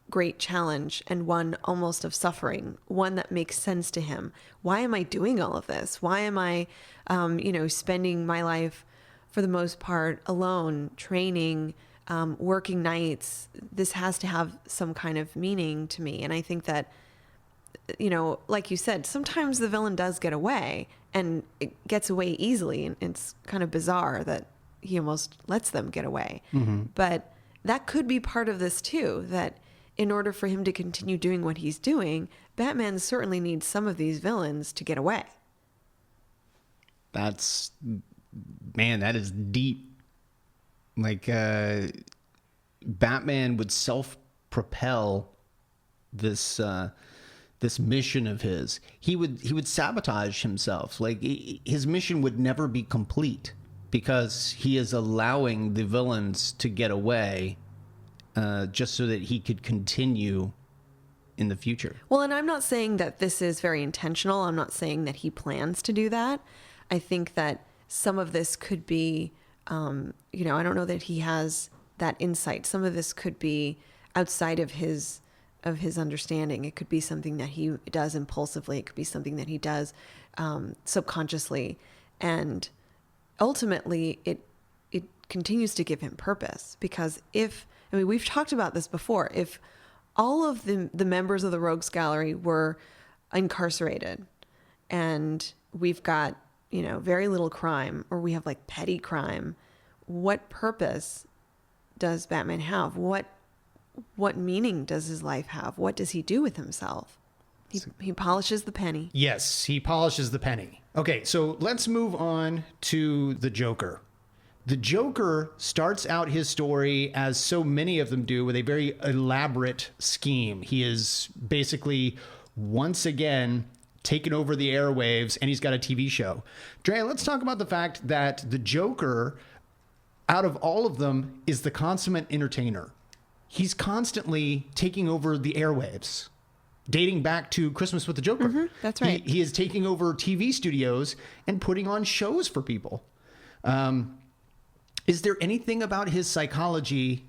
great challenge and one almost of suffering, one that makes sense to him. Why am I doing all of this? Why am I spending my life for the most part alone, training, working nights? This has to have some kind of meaning to me. And I think that, like you said, sometimes the villain does get away, and it gets away easily. And it's kind of bizarre that he almost lets them get away. Mm-hmm. But that could be part of this too, that in order for him to continue doing what he's doing, Batman certainly needs some of these villains to get away. That is deep. Like, Batman would self-propel this mission of his. He would sabotage himself. Like, his mission would never be complete because he is allowing the villains to get away, just so that he could continue in the future. Well, and I'm not saying that this is very intentional. I'm not saying that he plans to do that. I think that some of this could be, I don't know that he has that insight. Some of this could be outside of his understanding. It could be something that he does impulsively. It could be something that he does subconsciously. And ultimately, it continues to give him purpose, because we've talked about this before, if all of the members of the Rogues Gallery were incarcerated and we've got, very little crime, or we have like petty crime, what purpose does Batman have? What meaning does his life have? What does he do with himself? He polishes the penny. Yes, he polishes the penny. Okay, so let's move on to the Joker. The Joker starts out his story, as so many of them do, with a very elaborate scheme. He is basically, once again, taken over the airwaves, and he's got a TV show. Drea, let's talk about the fact that the Joker, out of all of them, is the consummate entertainer. He's constantly taking over the airwaves, dating back to Christmas with the Joker. Mm-hmm, that's right. He is taking over TV studios and putting on shows for people. Is there anything about his psychology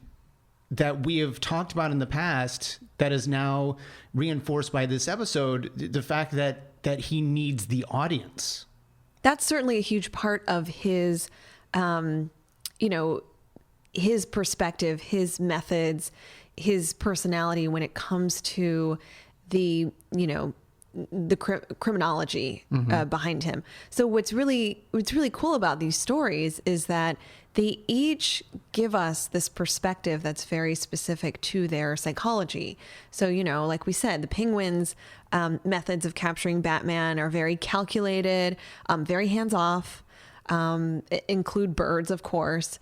that we have talked about in the past that is now reinforced by this episode? The fact that he needs the audience. That's certainly a huge part of his, his perspective, his methods, his personality when it comes to the criminology behind him. So what's really cool about these stories is that they each give us this perspective that's very specific to their psychology. So, like we said, the Penguin's methods of capturing Batman are very calculated, very hands-off, include birds, of course.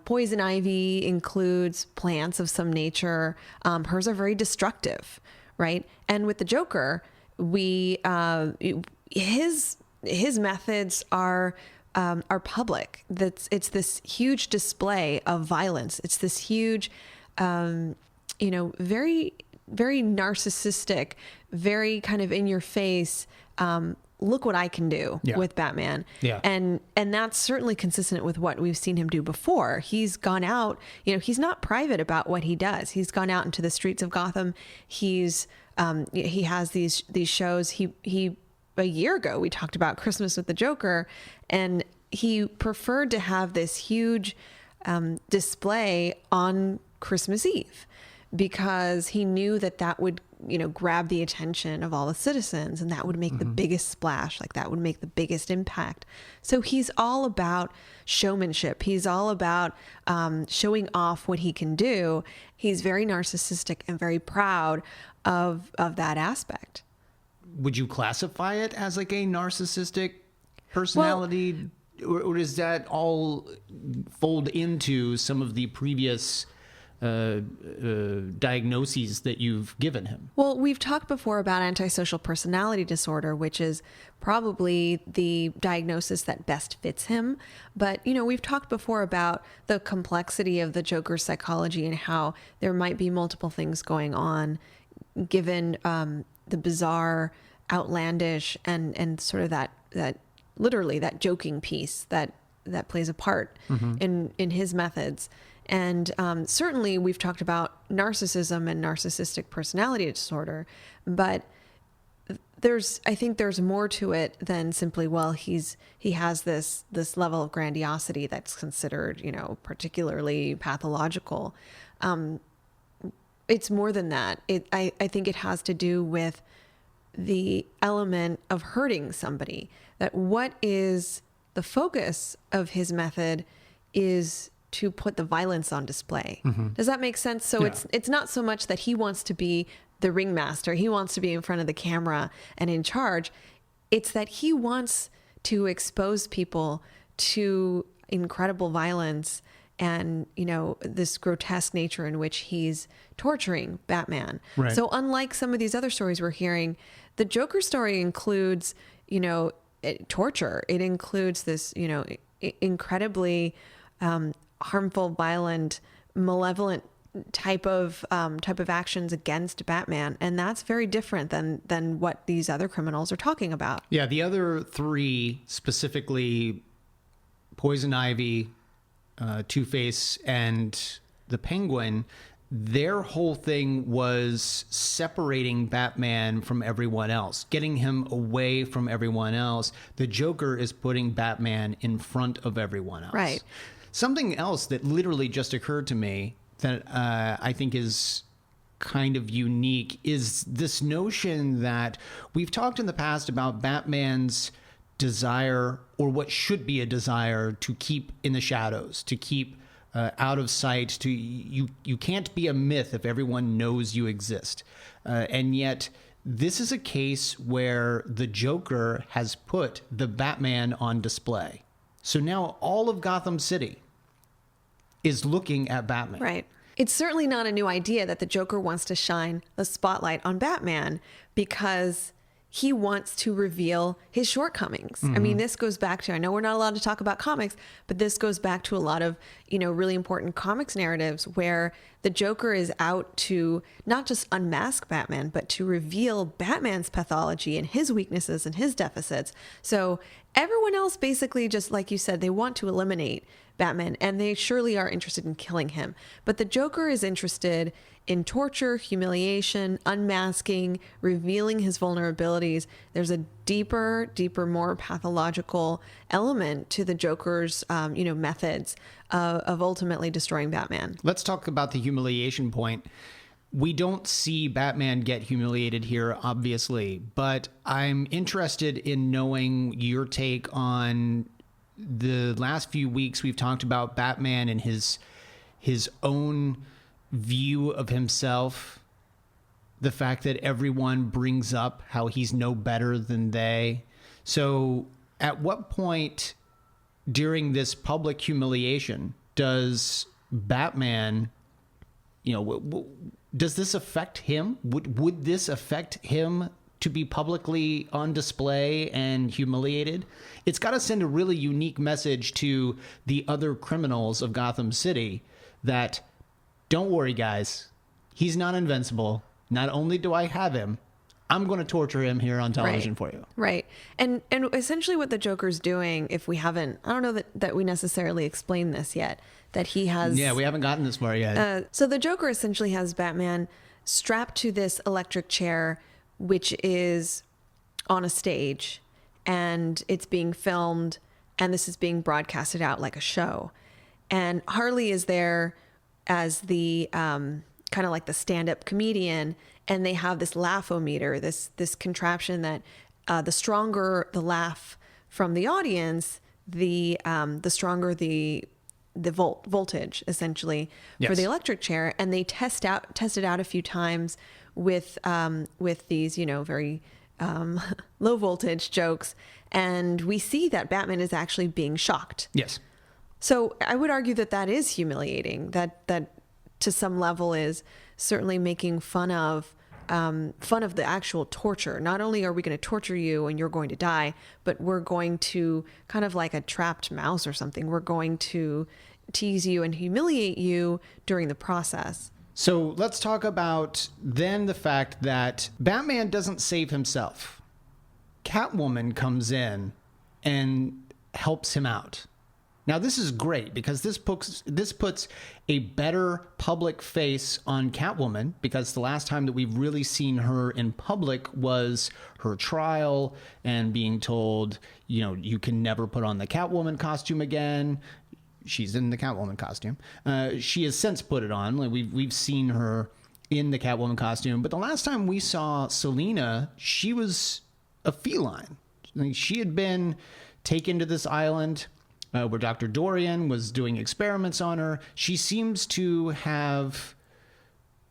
Poison ivy includes plants of some nature. Hers are very destructive, right? And with the Joker, his methods are public. It's this huge display of violence. It's this huge, very, very narcissistic, very kind of in your face. Look what I can do with Batman. Yeah. And that's certainly consistent with what we've seen him do before. He's gone out, he's not private about what he does. He's gone out into the streets of Gotham. He has these shows. He a year ago, we talked about Christmas with the Joker, and he preferred to have this huge display on Christmas Eve because he knew that would, grab the attention of all the citizens, and that would make the biggest splash, like that would make the biggest impact. So he's all about showmanship. He's all about showing off what he can do. He's very narcissistic and very proud of that aspect. Would you classify it as like a narcissistic personality, or does that all fold into some of the previous diagnoses that you've given him? Well, we've talked before about antisocial personality disorder, which is probably the diagnosis that best fits him. But, we've talked before about the complexity of the Joker's psychology and how there might be multiple things going on given the bizarre, outlandish, and sort of that literally that joking piece that plays a part in his methods. And certainly we've talked about narcissism and narcissistic personality disorder, but I think there's more to it than simply, he has this level of grandiosity that's considered, particularly pathological. It's more than that. I think it has to do with the element of hurting somebody. That what is the focus of his method is to put the violence on display. Does that make sense? So it's not so much that he wants to be the ringmaster. He wants to be in front of the camera and in charge. It's that he wants to expose people to incredible violence and, this grotesque nature in which he's torturing Batman. Right. So unlike some of these other stories we're hearing, the Joker story includes, torture. It includes this, incredibly harmful, violent, malevolent type of actions against Batman, and that's very different than what these other criminals are talking about. Yeah, the other three, specifically Poison Ivy, Two-Face, and the Penguin, their whole thing was separating Batman from everyone else, getting him away from everyone else. The Joker is putting Batman in front of everyone else. Right. Something else that literally just occurred to me that I think is kind of unique is this notion that we've talked in the past about Batman's desire, or what should be a desire, to keep in the shadows, to keep out of sight. To you can't be a myth if everyone knows you exist. And yet this is a case where the Joker has put the Batman on display. So now all of Gotham City is looking at Batman. Right. It's certainly not a new idea that the Joker wants to shine the spotlight on Batman because he wants to reveal his shortcomings. I mean, this goes back to, I know we're not allowed to talk about comics, but this goes back to a lot of, really important comics narratives where the Joker is out to not just unmask Batman, but to reveal Batman's pathology and his weaknesses and his deficits. So everyone else basically, just like you said, they want to eliminate Batman, and they surely are interested in killing him. But the Joker is interested in torture, humiliation, unmasking, revealing his vulnerabilities. There's a deeper, more pathological element to the Joker's, methods of ultimately destroying Batman. Let's talk about the humiliation point. We don't see Batman get humiliated here, obviously, but I'm interested in knowing your take on the last few weeks. We've talked about Batman and his own view of himself, the fact that everyone brings up how he's no better than they. So at what point during this public humiliation does Batman, does this affect him? Would this affect him to be publicly on display and humiliated? It's got to send a really unique message to the other criminals of Gotham City that, don't worry, guys, he's not invincible. Not only do I have him, I'm going to torture him here on television for you. Right. And essentially what the Joker's doing, if we haven't, I don't know that we necessarily explained this yet, that he has... Yeah, we haven't gotten this far yet. So the Joker essentially has Batman strapped to this electric chair, which is on a stage, and it's being filmed, and this is being broadcasted out like a show. And Harley is there as the kind of like the stand-up comedian, and they have this laugh-o-meter, this contraption that the stronger the laugh from the audience, the stronger the voltage essentially for the electric chair. And they test it out a few times with these very low voltage jokes, and we see that Batman is actually being shocked. Yes. So I would argue that is humiliating. That to some level is certainly making fun of the actual torture. Not only are we going to torture you and you're going to die, but we're going to, kind of like a trapped mouse or something, we're going to tease you and humiliate you during the process. So let's talk about then the fact that Batman doesn't save himself. Catwoman comes in and helps him out. Now, this is great because this puts a better public face on Catwoman, because the last time that we've really seen her in public was her trial and being told, you can never put on the Catwoman costume again. She's in the Catwoman costume. She has since put it on. We've seen her in the Catwoman costume. But the last time we saw Selina, she was a feline. She had been taken to this island where Dr. Dorian was doing experiments on her. She seems to have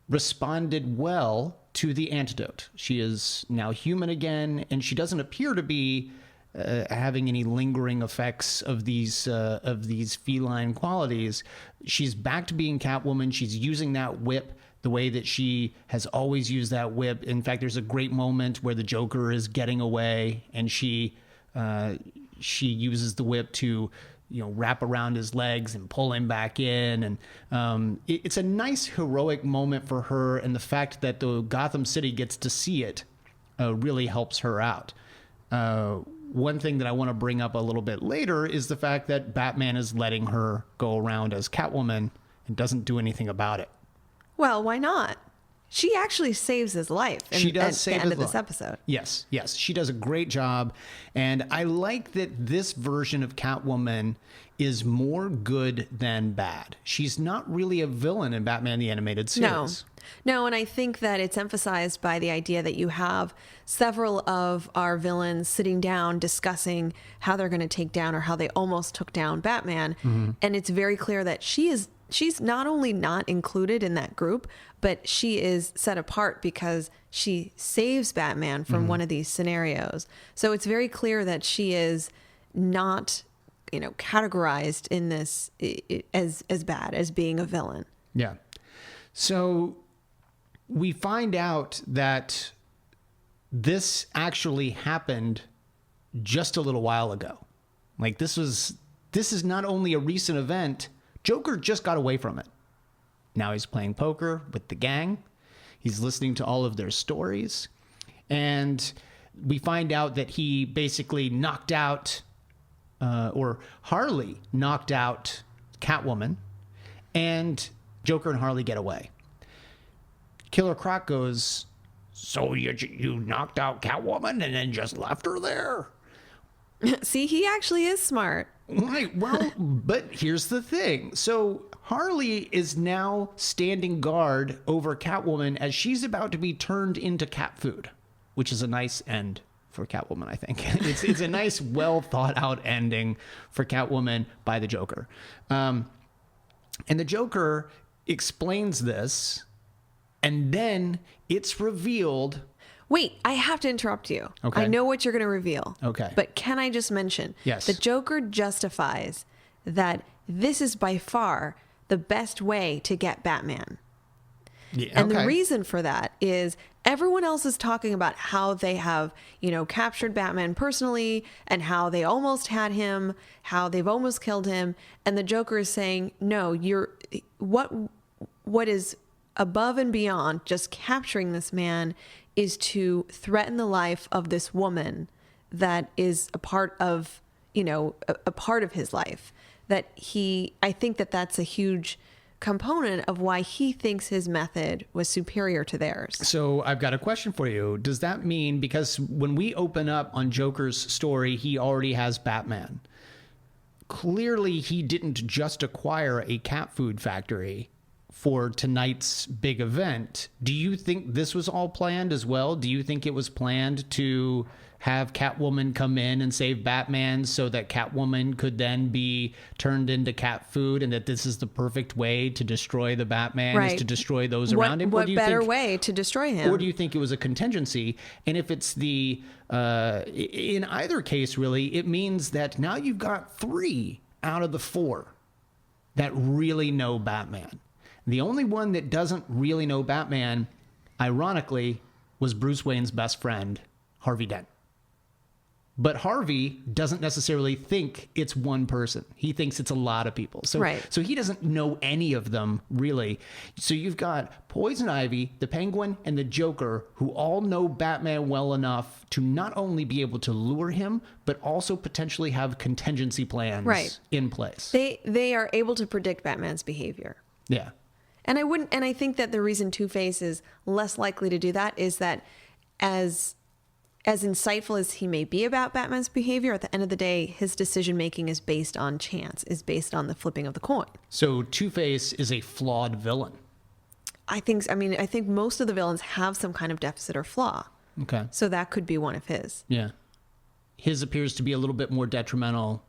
responded well to the antidote. She is now human again, and she doesn't appear to be having any lingering effects of these feline qualities. She's back to being Catwoman. She's using that whip the way that she has always used that whip. In fact, there's a great moment where the Joker is getting away, and she uses the whip to wrap around his legs and pull him back in. And it's a nice heroic moment for her, and the fact that the Gotham City gets to see it really helps her out. One thing that I want to bring up a little bit later is the fact that Batman is letting her go around as Catwoman and doesn't do anything about it. Well, why not? She actually saves his life She does at save the end his of this life. episode. Yes. She does a great job. And I like that this version of Catwoman is more good than bad. She's not really a villain in Batman the Animated Series. No, and I think that it's emphasized by the idea that you have several of our villains sitting down discussing how they're going to take down or how they almost took down Batman. And it's very clear that she's not only not included in that group, but she is set apart because she saves Batman from one of these scenarios. So it's very clear that she is not, categorized in this as bad, as being a villain. Yeah. So we find out that this actually happened just a little while ago. Like this is not only a recent event, Joker just got away from it. Now he's playing poker with the gang. He's listening to all of their stories. And we find out that he basically knocked out, or Harley knocked out Catwoman, and Joker and Harley get away. Killer Croc goes, "So you knocked out Catwoman and then just left her there?" See, he actually is smart. Right. Well, but here's the thing. So Harley is now standing guard over Catwoman as she's about to be turned into cat food, which is a nice end for Catwoman, I think. It's a nice, well thought out ending for Catwoman by the Joker. And the Joker explains this, and then it's revealed. Wait, I have to interrupt you. Okay. I know what you're going to reveal. Okay. But can I just mention? Yes. The Joker justifies that this is by far the best way to get Batman. Yeah, And the okay. reason for that is everyone else is talking about how they have, captured Batman personally and how they almost had him, how they've almost killed him. And the Joker is saying, no, what is above and beyond just capturing this man is to threaten the life of this woman that is a part of, a part of his life. I think that that's a huge component of why he thinks his method was superior to theirs. So I've got a question for you. Does that mean, because when we open up on Joker's story, he already has Batman. Clearly, he didn't just acquire a cat food factory for tonight's big event. Do you think this was all planned as well? Do you think it was planned to have Catwoman come in and save Batman so that Catwoman could then be turned into cat food, and that this is the perfect way to destroy the Batman, is to destroy those around him? What better way to destroy him? Or do you think it was a contingency? And if it's in either case, really, it means that now you've got 3 out of the 4 that really know Batman. The only one that doesn't really know Batman, ironically, was Bruce Wayne's best friend, Harvey Dent. But Harvey doesn't necessarily think it's one person. He thinks it's a lot of people. So he doesn't know any of them, really. So you've got Poison Ivy, the Penguin, and the Joker, who all know Batman well enough to not only be able to lure him, but also potentially have contingency plans in place. They are able to predict Batman's behavior. Yeah. And I think that the reason Two-Face is less likely to do that is that as insightful as he may be about Batman's behavior, at the end of the day, his decision making is based on chance, is based on the flipping of the coin. So Two-Face is a flawed villain. I think most of the villains have some kind of deficit or flaw. Okay. So that could be one of his. Yeah. His appears to be a little bit more detrimental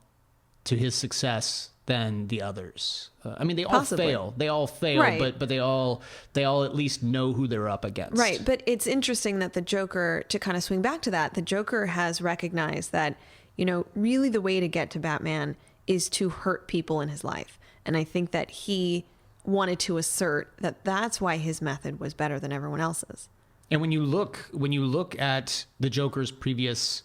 to his success than the others. They all fail. They all fail, right. but they all at least know who they're up against. Right, but it's interesting that the Joker, to kind of swing back to that, the Joker has recognized that, really the way to get to Batman is to hurt people in his life. And I think that he wanted to assert that that's why his method was better than everyone else's. And when you look at the Joker's previous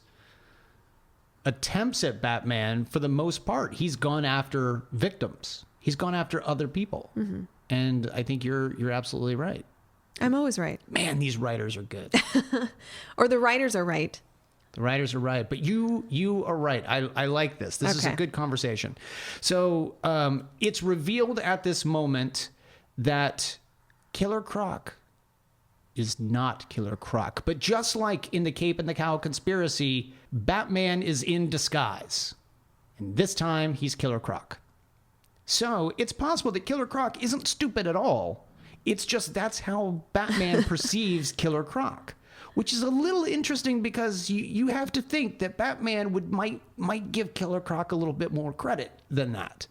attempts at Batman, for the most part, he's gone after victims. He's gone after other people. Mm-hmm. And I think you're absolutely right. I'm always right. Man, these writers are good. Or the writers are right. The writers are right. But you are right. I like this. This is a good conversation. So it's revealed at this moment that Killer Croc is not Killer Croc. But just like in the Cape and the Cow conspiracy, Batman is in disguise. And this time, he's Killer Croc. So it's possible that Killer Croc isn't stupid at all. It's just that's how Batman perceives Killer Croc, which is a little interesting because you have to think that Batman might give Killer Croc a little bit more credit than that.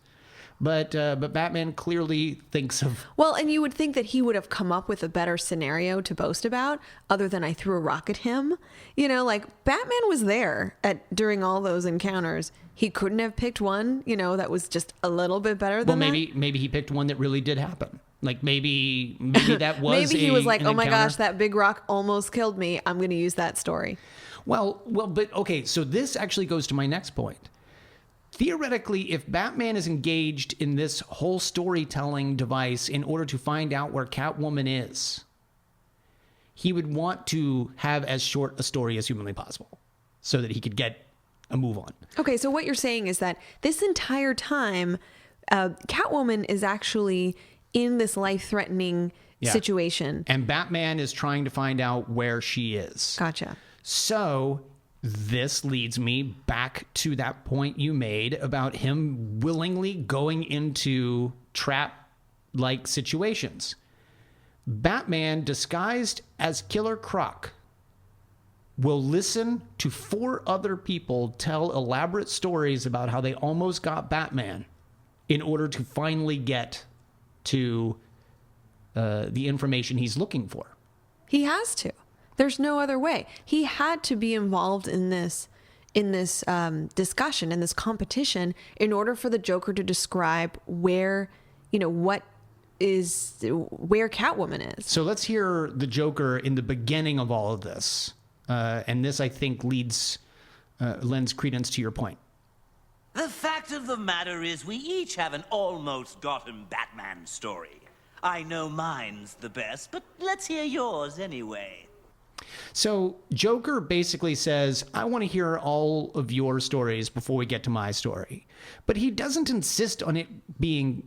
But Batman clearly thinks of... Well, and you would think that he would have come up with a better scenario to boast about other than I threw a rock at him. You know, like Batman was there during all those encounters. He couldn't have picked one, you know, that was just a little bit better than maybe he picked one that really did happen. Like maybe that was maybe he was like, an oh my encounter. gosh, that big rock almost killed me. I'm going to use that story. Well, but okay, so this actually goes to my next point. Theoretically, if Batman is engaged in this whole storytelling device in order to find out where Catwoman is, he would want to have as short a story as humanly possible so that he could get a move on. Okay, so what you're saying is that this entire time, Catwoman is actually in this life-threatening situation. And Batman is trying to find out where she is. Gotcha. So this leads me back to that point you made about him willingly going into trap-like situations. Batman, disguised as Killer Croc, will listen to 4 other people tell elaborate stories about how they almost got Batman in order to finally get to the information he's looking for. He has to. There's no other way. He had to be involved in this discussion, in this competition, in order for the Joker to describe where, you know, where Catwoman is. So let's hear the Joker in the beginning of all of this. And this, I think, lends credence to your point. The fact of the matter is we each have an almost Gotham Batman story. I know mine's the best, but let's hear yours anyway. So Joker basically says, I want to hear all of your stories before we get to my story. But he doesn't insist on it being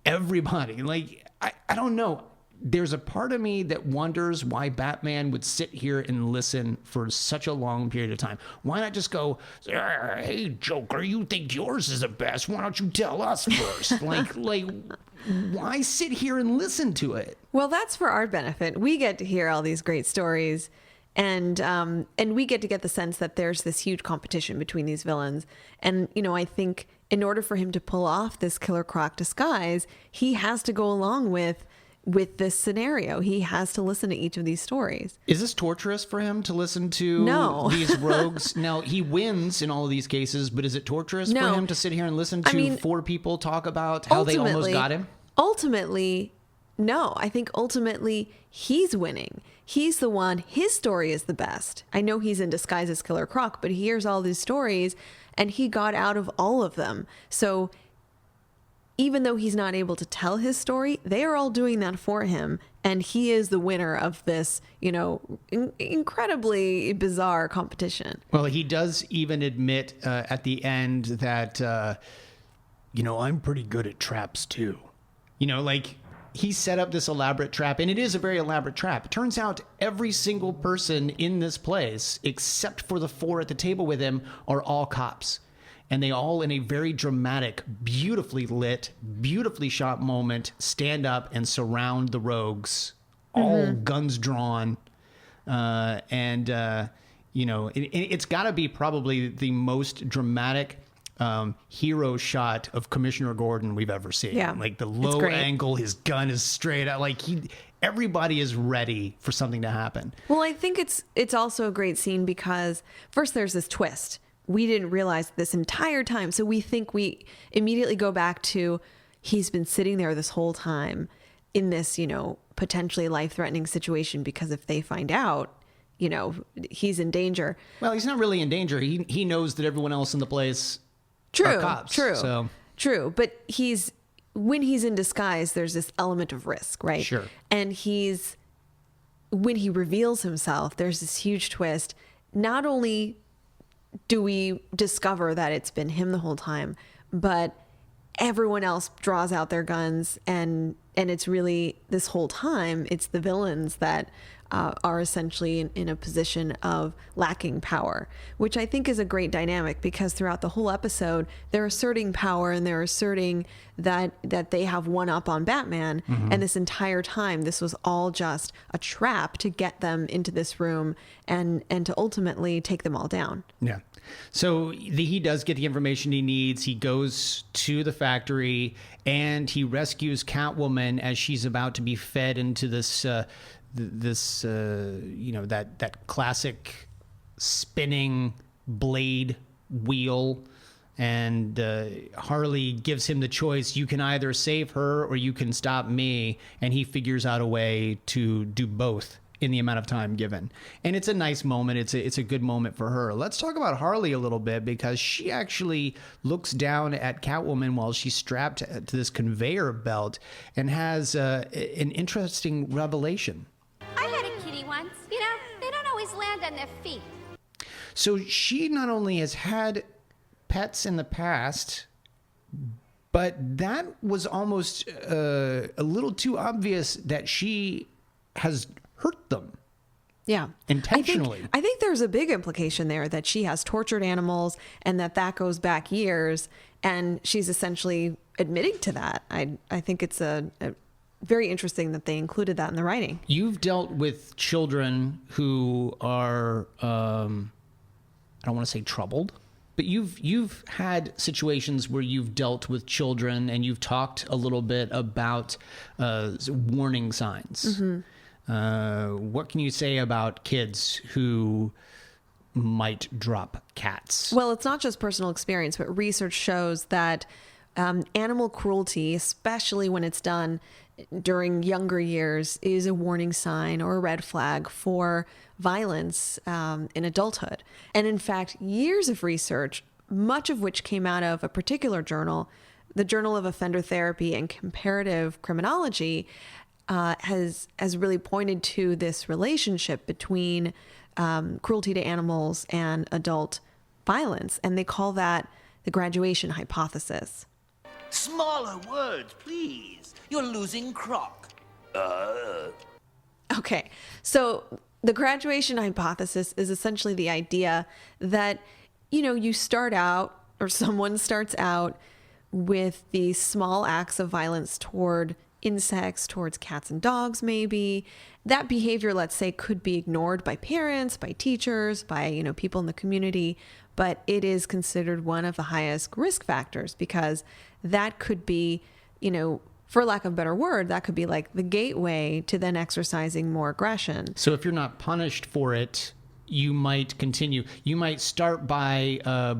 everybody. Like, I don't know. There's a part of me that wonders why Batman would sit here and listen for such a long period of time. Why not just go, hey, Joker, you think yours is the best. Why don't you tell us first? like, why sit here and listen to it? Well, that's for our benefit. We get to hear all these great stories, and we get to get the sense that there's this huge competition between these villains. And, you know, I think in order for him to pull off this Killer Croc disguise, he has to go along with this scenario. He has to listen to each of these stories. Is this torturous for him to listen to these rogues? Now, he wins in all of these cases, but is it torturous for him to sit here and listen to 4 people talk about how they almost got him? Ultimately, no. I think ultimately he's winning. He's the one. His story is the best. I know he's in disguise as Killer Croc, but he hears all these stories and he got out of all of them. So even though he's not able to tell his story, they are all doing that for him. And he is the winner of this, you know, incredibly bizarre competition. Well, he does even admit at the end that, you know, I'm pretty good at traps too. You know, like he set up this elaborate trap, and it is a very elaborate trap. It turns out every single person in this place, except for the 4 at the table with him, are all cops. And they all, in a very dramatic, beautifully lit, beautifully shot moment, stand up and surround the rogues, all guns drawn. You know, it's got to be probably the most dramatic hero shot of Commissioner Gordon we've ever seen. Yeah, like the low angle, his gun is straight out. Like everybody is ready for something to happen. Well, I think it's also a great scene because first there's this twist. We didn't realize this entire time. So we think we immediately go back to he's been sitting there this whole time in this, you know, potentially life-threatening situation because if they find out, you know, he's in danger. Well, he's not really in danger. He knows that everyone else in the place are cops. True. But when he's in disguise, there's this element of risk, right? Sure. And when he reveals himself, there's this huge twist. Not only do we discover that it's been him the whole time, but everyone else draws out their guns, and it's really, this whole time, it's the villains that are essentially in a position of lacking power, which I think is a great dynamic, because throughout the whole episode, they're asserting power and they're asserting that they have one up on Batman. And this entire time, this was all just a trap to get them into this room and to ultimately take them all down. Yeah. So he does get the information he needs. He goes to the factory and he rescues Catwoman as she's about to be fed into this that classic spinning blade wheel. And Harley gives him the choice: you can either save her or you can stop me. And he figures out a way to do both in the amount of time given. And it's a nice moment. It's a good moment for her. Let's talk about Harley a little bit, because she actually looks down at Catwoman while she's strapped to this conveyor belt and has an interesting revelation. I had a kitty once. You know, they don't always land on their feet. So she not only has had pets in the past, but that was almost a little too obvious that she has hurt them. Yeah. Intentionally. I think there's a big implication there that she has tortured animals and that goes back years, and she's essentially admitting to that. I think it's a very interesting that they included that in the writing. You've dealt with children who are, I don't want to say troubled, but you've had situations where you've dealt with children and you've talked a little bit about warning signs. What can you say about kids who might drop cats? Well, it's not just personal experience, but research shows that animal cruelty, especially when it's done during younger years, is a warning sign or a red flag for violence in adulthood. And in fact, years of research, much of which came out of a particular journal, the Journal of Offender Therapy and Comparative Criminology, has really pointed to this relationship between cruelty to animals and adult violence. And they call that the graduation hypothesis. Smaller words, please. You're losing Croc. Okay, so the graduation hypothesis is essentially the idea that, you start out, or someone starts out with these small acts of violence toward insects, towards cats and dogs, maybe. That behavior, let's say, could be ignored by parents, by teachers, by, people in the community, but it is considered one of the highest risk factors, because that could be, for lack of a better word, that could be like the gateway to then exercising more aggression. So if you're not punished for it, you might continue. You might start by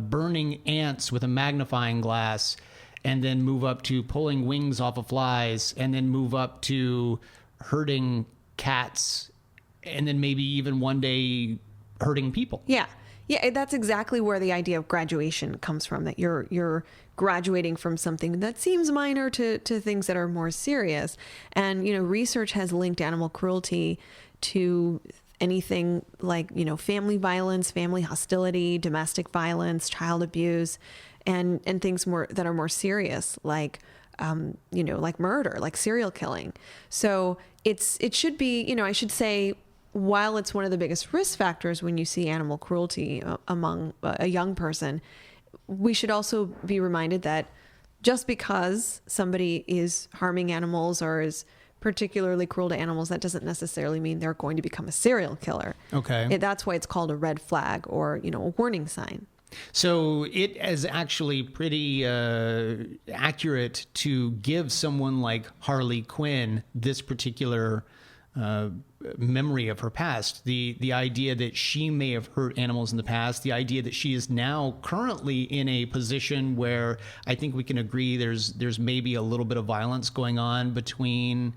burning ants with a magnifying glass, and then move up to pulling wings off of flies, and then move up to hurting cats, and then maybe even one day hurting people. Yeah, that's exactly where the idea of graduation comes from, that you're graduating from something that seems minor to things that are more serious. And, research has linked animal cruelty to anything like, family violence, family hostility, domestic violence, child abuse, and things that are more serious, like, like murder, like serial killing. So it should be, I should say, while it's one of the biggest risk factors when you see animal cruelty among a young person, we should also be reminded that just because somebody is harming animals or is particularly cruel to animals, that doesn't necessarily mean they're going to become a serial killer. Okay. That's why it's called a red flag, or, a warning sign. So it is actually pretty accurate to give someone like Harley Quinn this particular memory of her past. The idea that she may have hurt animals in the past, the idea that she is now currently in a position where I think we can agree there's maybe a little bit of violence going on between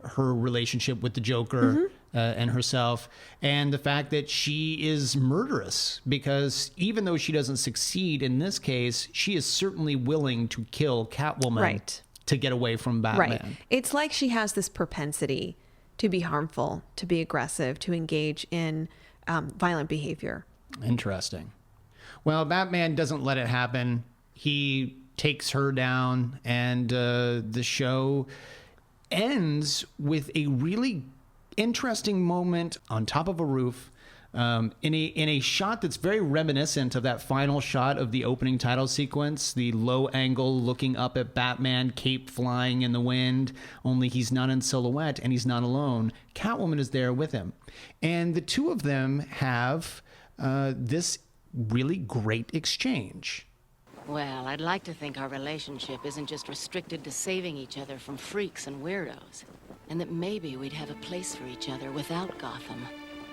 her relationship with the Joker and herself, and the fact that she is murderous, because even though she doesn't succeed in this case, she is certainly willing to kill Catwoman to get away from Batman. Right. It's like she has this propensity to be harmful, to be aggressive, to engage in violent behavior. Interesting. Well, Batman doesn't let it happen. He takes her down, and the show ends with a really interesting moment on top of a roof, in a shot that's very reminiscent of that final shot of the opening title sequence, the low angle looking up at Batman, cape flying in the wind, only he's not in silhouette and he's not alone. Catwoman is there with him. And the two of them have this really great exchange. Well, I'd like to think our relationship isn't just restricted to saving each other from freaks and weirdos, and that maybe we'd have a place for each other without Gotham,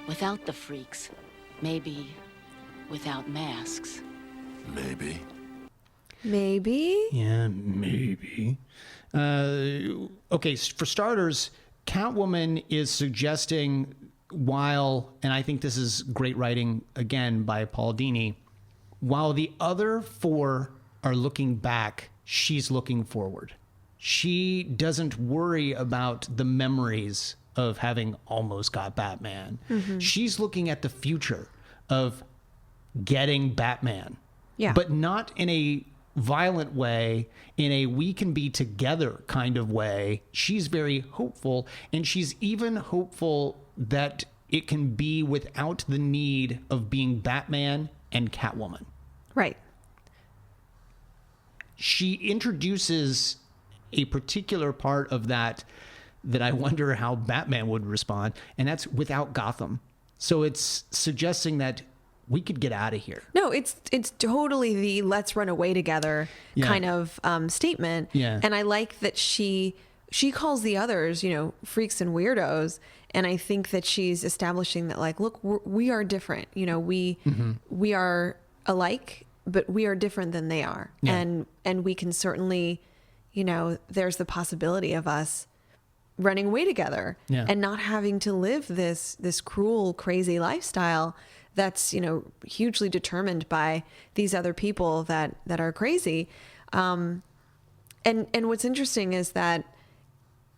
without the freaks, maybe without masks. Maybe. Yeah, maybe. Okay, for starters, Catwoman is suggesting, while, and I think this is great writing again by Paul Dini, while the other four are looking back, she's looking forward. She doesn't worry about the memories of having almost got Batman. Mm-hmm. She's looking at the future of getting Batman. Yeah. But not in a violent way, in a we can be together kind of way. She's very hopeful, and she's even hopeful that it can be without the need of being Batman and Catwoman. Right. She introduces a particular part of that I wonder how Batman would respond, and that's without Gotham. So it's suggesting that we could get out of here. No, it's totally the let's run away together kind of statement. Yeah. And I like that she calls the others, freaks and weirdos. And I think that she's establishing that, like, look, we are different. We are alike, but we are different than they are. Yeah. And we can certainly, there's the possibility of us running away together and not having to live this cruel, crazy lifestyle that's, hugely determined by these other people that are crazy. And what's interesting is that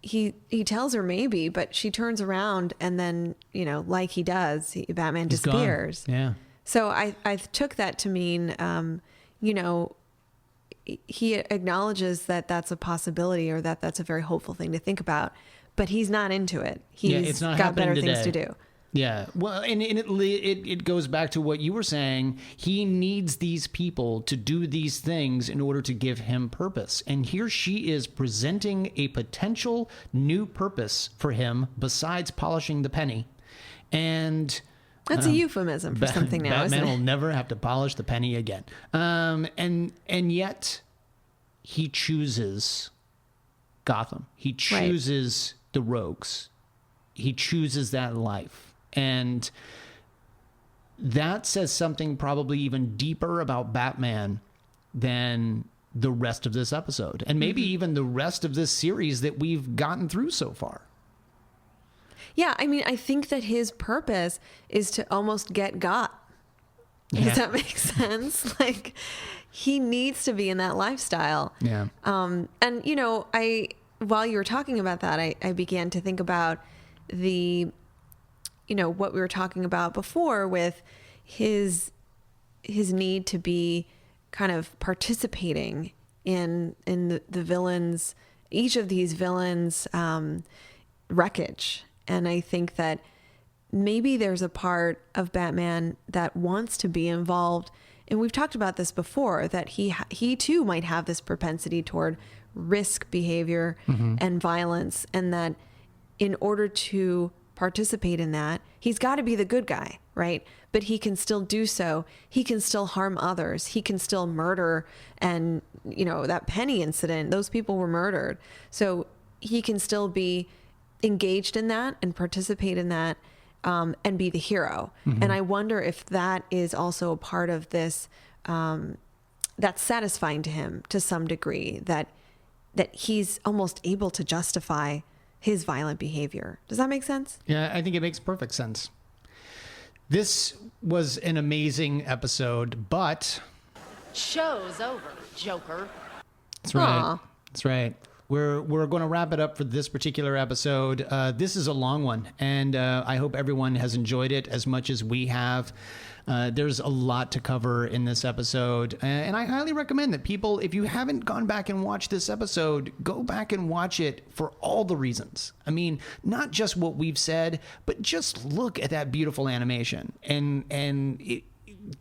he tells her maybe, but she turns around and then, like he does, Batman disappears. Gone. Yeah. So I took that to mean, he acknowledges that that's a possibility, or that that's a very hopeful thing to think about, but he's not into it. It's not got better today. things to do. Yeah. Well, and it goes back to what you were saying. He needs these people to do these things in order to give him purpose. And here she is presenting a potential new purpose for him besides polishing the penny. And that's a euphemism for something now, Batman isn't it? will never have to polish the penny again. And yet he chooses Gotham. He chooses the rogues. He chooses that life. And that says something probably even deeper about Batman than the rest of this episode. And maybe even the rest of this series that we've gotten through so far. Yeah, I mean, I think that his purpose is to almost get got. Yeah. Does that make sense? Like, he needs to be in that lifestyle. Yeah. And, while you were talking about that, I began to think about what we were talking about before with his need to be kind of participating in the villains, each of these villains' wreckage. And I think that maybe there's a part of Batman that wants to be involved. And we've talked about this before, that he too might have this propensity toward risk behavior and violence, and that in order to participate in that, he's got to be the good guy, right? But he can still do so. He can still harm others. He can still murder. And, that Penny incident, those people were murdered. So he can still be engaged in that and participate in that, and be the hero. And I wonder if that is also a part of this, that's satisfying to him to some degree, that he's almost able to justify his violent behavior. Does that make sense? Yeah, I think it makes perfect sense. This was an amazing episode, but Show's over, Joker. that's right. Aw. That's right. We're going to wrap it up for this particular episode. This is a long one, and I hope everyone has enjoyed it as much as we have. There's a lot to cover in this episode, and I highly recommend that people, if you haven't gone back and watched this episode, go back and watch it for all the reasons. I mean, not just what we've said, but just look at that beautiful animation.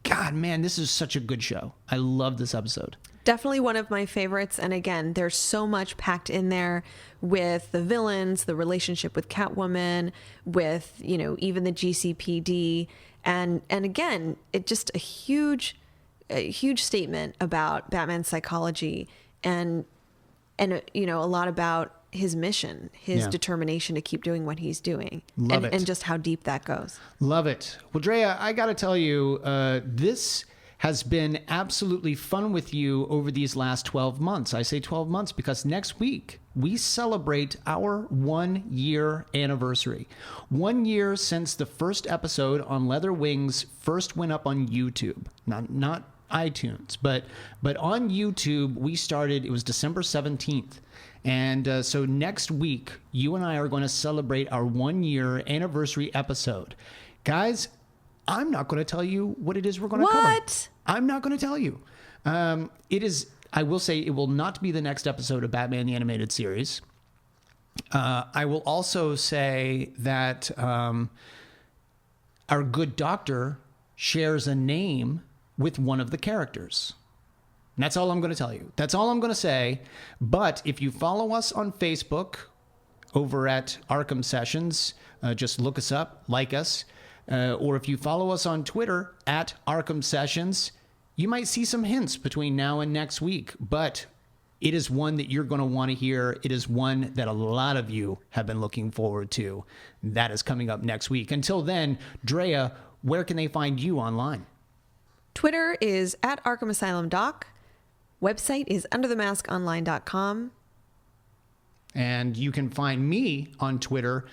God, man, this is such a good show. I love this episode. Definitely one of my favorites. And again, there's so much packed in there with the villains, the relationship with Catwoman, with, even the GCPD. And again, it just a huge statement about Batman's psychology and a lot about his mission, his determination to keep doing what he's doing. Love it. And just how deep that goes. Love it. Well, Drea, I got to tell you, this has been absolutely fun with you over these last 12 months. I say 12 months because next week we celebrate our 1-year anniversary. 1 year since the first episode on Leather Wings first went up on YouTube. Not iTunes, but on YouTube we started, it was December 17th. And so next week, you and I are going to celebrate our 1-year anniversary episode. Guys, I'm not going to tell you what it is we're going to cover. What? I'm not going to tell you. It is, I will say, it will not be the next episode of Batman the Animated Series. I will also say that our good doctor shares a name with one of the characters. And that's all I'm going to tell you. That's all I'm going to say. But if you follow us on Facebook over at Arkham Sessions, just look us up, like us. Or if you follow us on Twitter at Arkham Sessions, you might see some hints between now and next week. But it is one that you're going to want to hear. It is one that a lot of you have been looking forward to. That is coming up next week. Until then, Drea, where can they find you online? Twitter is at Arkham Asylum Doc. Website is underthemaskonline.com. And you can find me on Twitter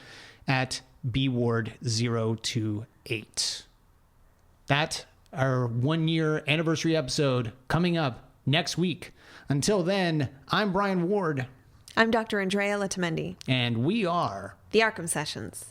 at bward028. That our 1-year anniversary episode coming up next week. Until then, I'm Brian Ward. I'm Dr. Andrea Letamendi. And we are the Arkham Sessions.